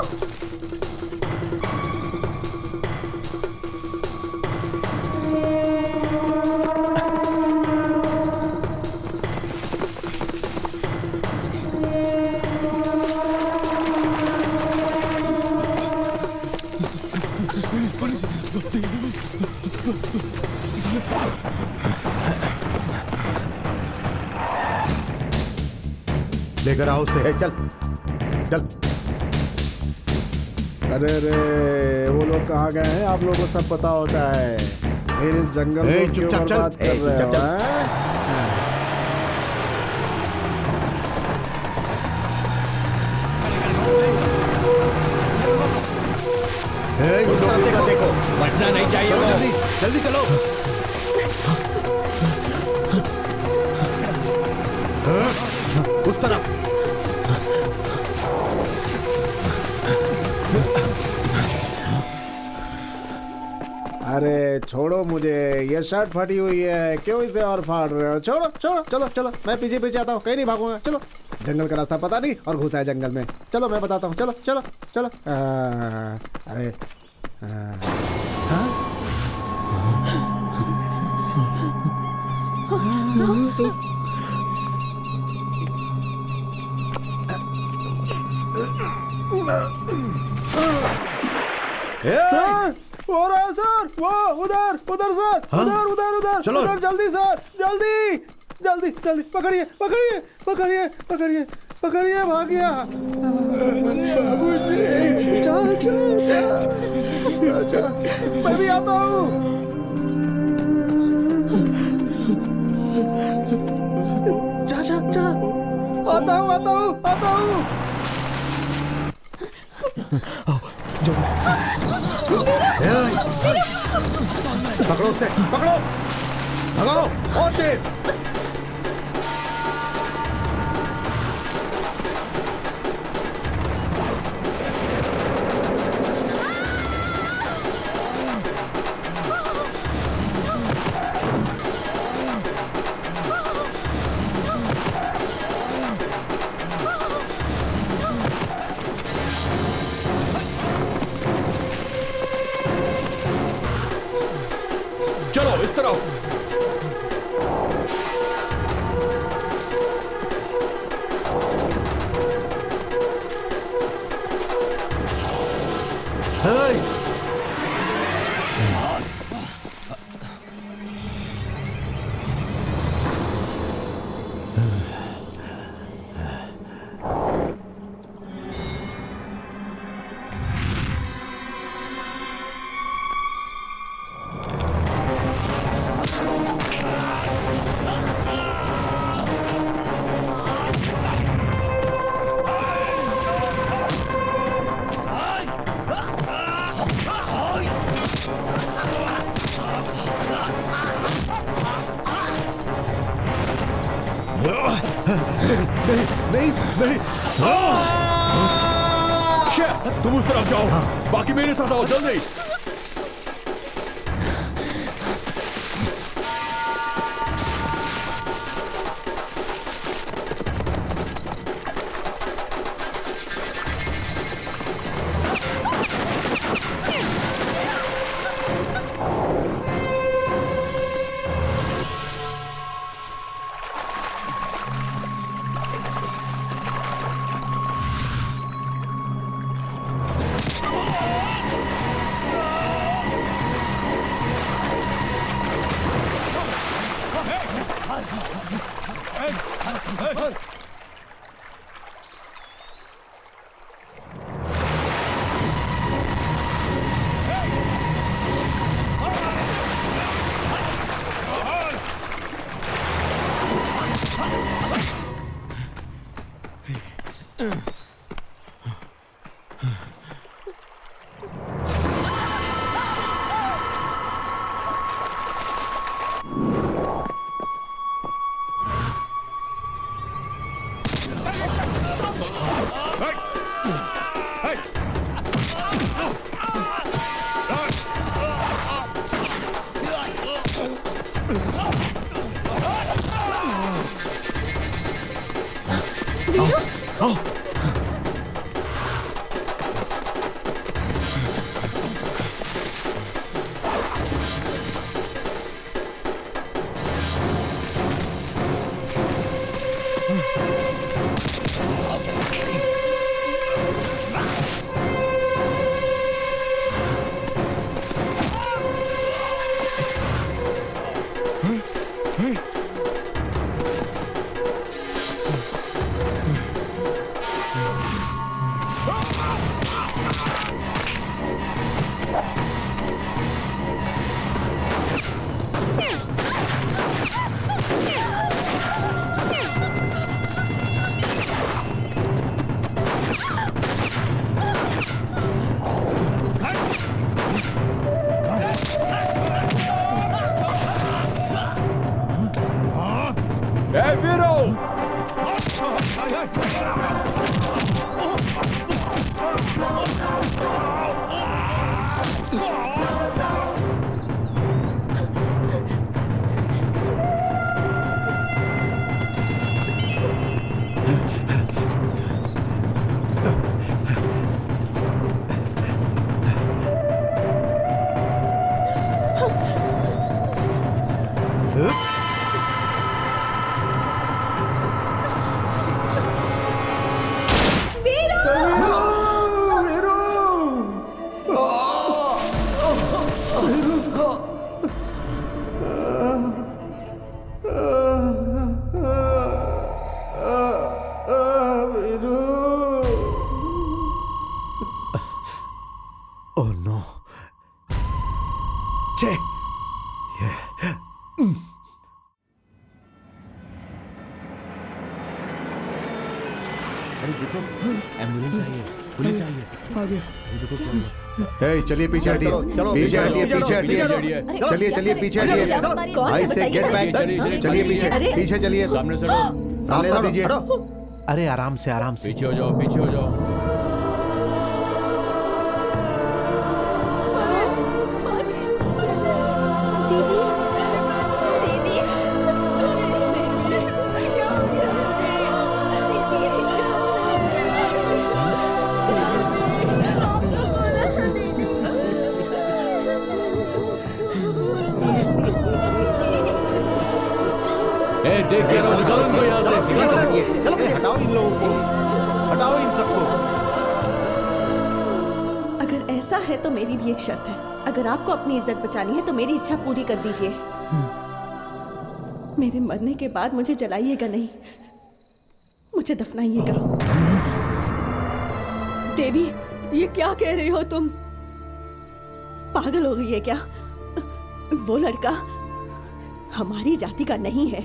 लेकर आओ उसे।
चल चल।
अरे रे, वो लोग कहाँ गए हैं? आप लोगों को सब पता होता है। फिर इस जंगल को क्यों बर्बाद कर रहे हो?
उस तरफ देखो, देखो।
बचना नहीं चाहिए।
चलो जल्दी, जल्दी चलो। उस तरफ।
अरे छोड़ो मुझे, ये शर्ट फटी हुई है, क्यों इसे और फाड़ रहे हो? छोड़ो छोड़ो, चलो चलो, मैं पीछे पीछे आता हूँ, कहीं नहीं भागूंगा। चलो, जंगल का रास्ता पता नहीं और घुसा है जंगल में। चलो मैं बताता हूँ, चलो चलो चलो। अरे सर, हो रहा है सर, वो उधर उधर सर, उधर उधर उधर,
चलो
उधर, जल्दी सर, जल्दी जल्दी जल्दी, पकड़िए पकड़िए पकड़िए पकड़िए पकड़िए, भाग गया। चल चल चल चल, मैं भी आता हूँ। जा जा जा, आता हूँ आता हूँ आता हूँ।
पकड़ो उसे, पकड़ो, भगाओ और तेज।
चलो इस तरफ।
नहीं नहीं,
तुम उस तरफ जाओ, बाकी मेरे साथ आओ, जल्दी। वीरो!
Oh no. छे।
अरे देखो, एम्बुलेंस आई है, पुलिस आई है।
हे चलिए पीछे हटिए, पीछे हटिए, पीछे हटिए, चलिए चलिए पीछे हटिए। आई से गेट बैक। चलिए पीछे, पीछे चलिए।
सामने से हटो।
रास्ता दीजिए। अरे आराम से, आराम से।
पीछे हो जाओ, पीछे हो जाओ। देख के रहो, निकालो इनको यहाँ से, निकालो।
हटाओ इन लोगों को, हटाओ इन सबको।
अगर ऐसा है तो मेरी भी एक शर्त है। अगर आपको अपनी इज्जत बचानी है तो मेरी इच्छा पूरी कर दीजिए। मेरे मरने के बाद मुझे जलाइएगा नहीं, मुझे दफनाइएगा। देवी, ये क्या कह रही हो तुम? पागल हो गई है क्या? वो लड़का हमारी जाति का नहीं है।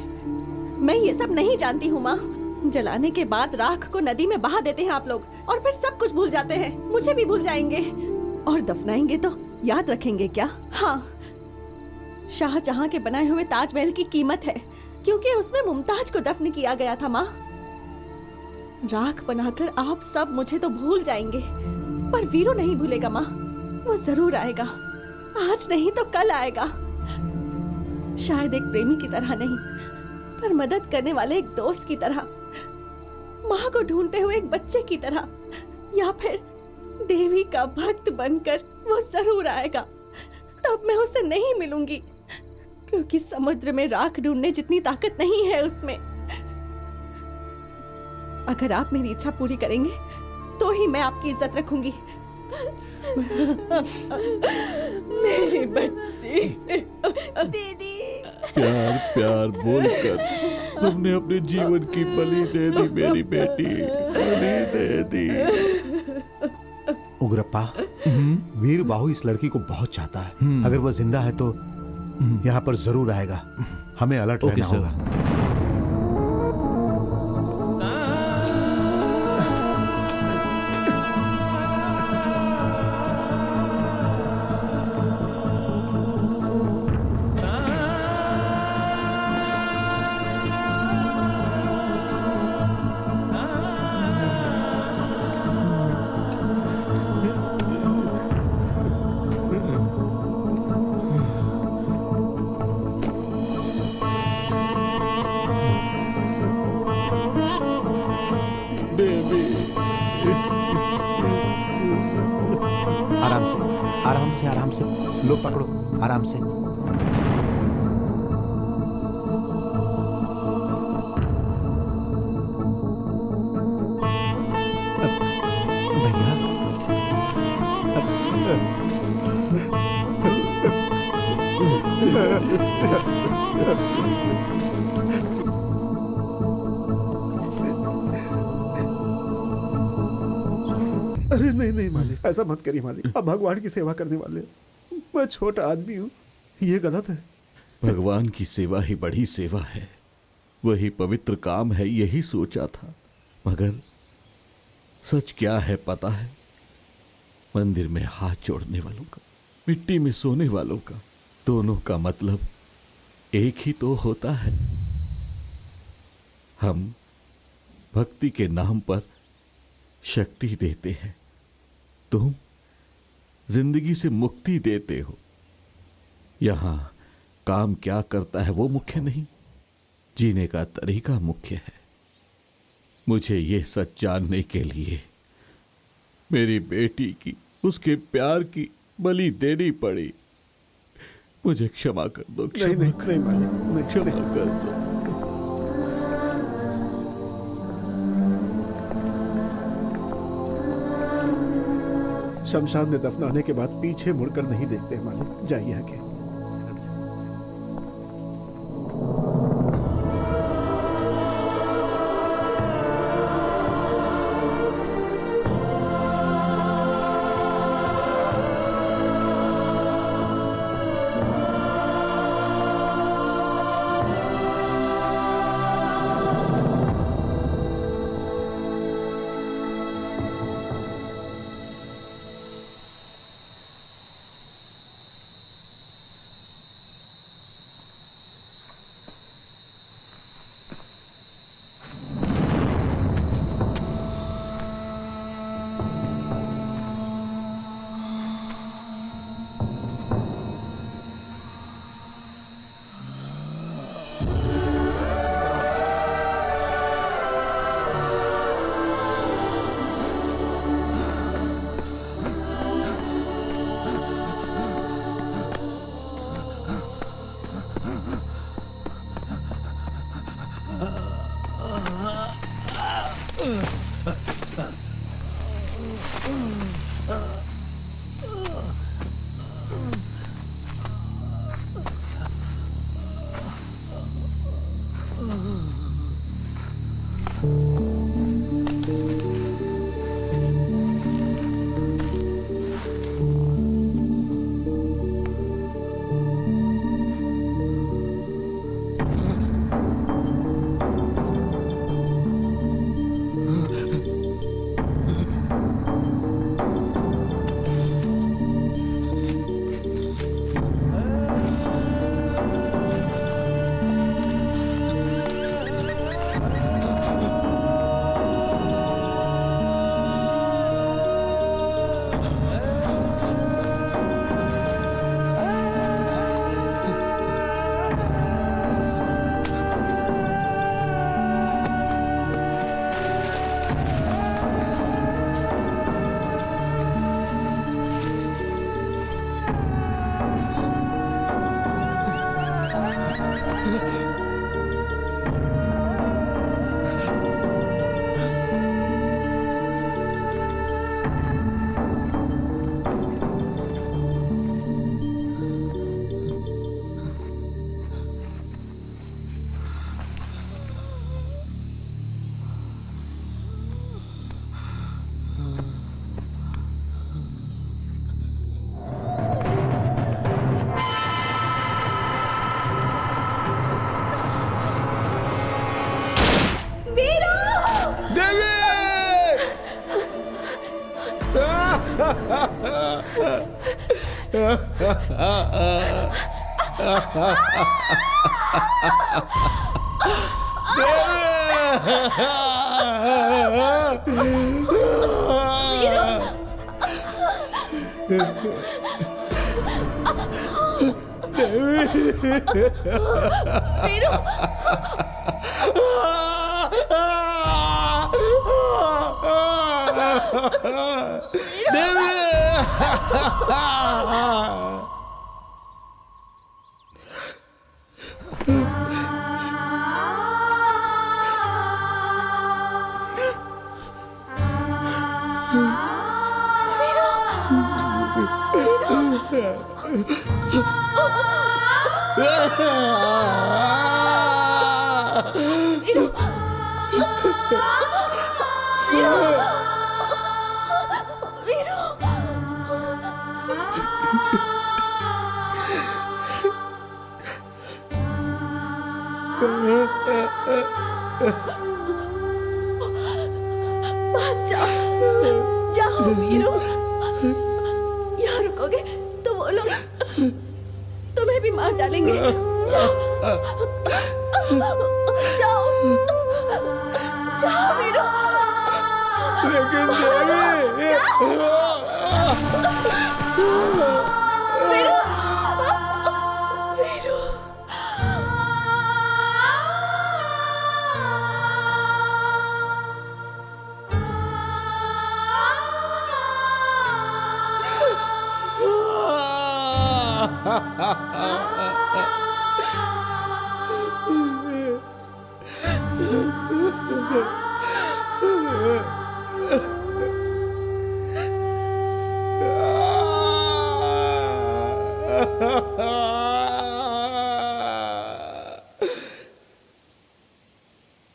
मैं ये सब नहीं जानती हूँ माँ। जलाने के बाद राख को नदी में बहा देते हैं आप लोग, और फिर सब कुछ भूल जाते हैं। मुझे भी भूल जाएंगे, और दफनाएंगे तो याद रखेंगे क्या? हाँ, शाहजहां के बनाए हुए ताजमहल की कीमत है, क्योंकि उसमें मुमताज को दफन किया गया था माँ। राख बनाकर आप सब मुझे तो भूल जाएंगे, पर वीरू नहीं भूलेगा माँ। वो जरूर आएगा, आज नहीं तो कल आएगा। शायद एक प्रेमी की तरह नहीं, पर मदद करने वाले एक दोस्त की तरह, माँ को ढूंढते हुए एक बच्चे की तरह, या फिर देवी का भक्त बनकर वो जरूर आएगा। तब मैं उससे नहीं मिलूंगी, क्योंकि समुद्र में राख ढूंढने जितनी ताकत नहीं है उसमें। अगर आप मेरी इच्छा पूरी करेंगे तो ही मैं आपकी इज्जत रखूंगी। मेरी बच्ची दीदी।
प्यार प्यार बोलकर तुमने अपने जीवन की बलि दे दी मेरी बेटी, बलि दे दी।
उग्रप्पा, वीर बाहु इस लड़की को बहुत चाहता है। अगर वह जिंदा है तो यहाँ पर जरूर आएगा। हमें अलर्ट रहना होगा। आराम से लो, पकड़ो आराम से।
अरे नहीं नहीं मालिक, ऐसा मत करिए मालिक। अब भगवान की सेवा करने वाले, मैं छोटा आदमी हूँ, ये गलत है।
भगवान की सेवा ही बड़ी सेवा है, वही पवित्र काम है, यही सोचा था। मगर सच क्या है पता है? मंदिर में हाथ जोड़ने वालों का, मिट्टी में सोने वालों का, दोनों का मतलब एक ही तो होता है। हम भक्ति के नाम पर शक्ति देते हैं, तुम जिंदगी से मुक्ति देते हो। यहां काम क्या करता है वो मुख्य नहीं, जीने का तरीका मुख्य है। मुझे ये सच जानने के लिए मेरी बेटी की, उसके प्यार की बलि देनी पड़ी। मुझे क्षमा कर दो, क्षमा कर दो।
शमशान में दफनाने के बाद पीछे मुड़कर नहीं देखते मालिक, जाइए आगे।
जाओ वीरू, यहाँ रुकोगे तो वो लोग तुम्हें भी मार डालेंगे। जाओ जाओ।
लेकिन देवी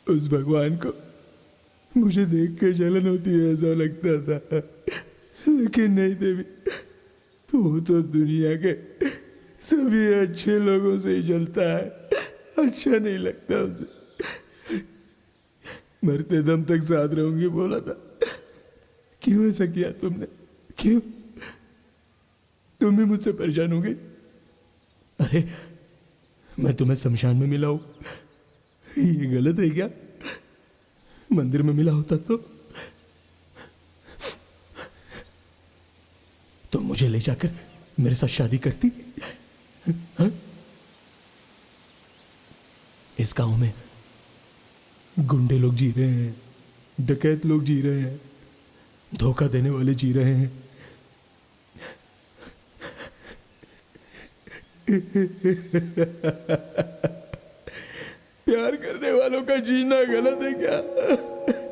उस भगवान को मुझे देख के जलन होती है ऐसा लगता था, लेकिन नहीं देवी, वो तो दुनिया के सभी अच्छे लोगों से ही जलता है, अच्छा नहीं लगता उसे। मरते दम तक साथ रहूंगी बोला था, क्यों ऐसा किया तुमने? क्यों तुम भी मुझसे परेशान हो गई? अरे मैं तुम्हें शमशान में मिला हूं, ये गलत है क्या? मंदिर में मिला होता तो मुझे ले जाकर मेरे साथ शादी करती? हा? इस गांव में गुंडे लोग जी रहे हैं, डकैत लोग जी रहे हैं, धोखा देने वाले जी रहे हैं। प्यार करने वालों का जीना गलत है क्या?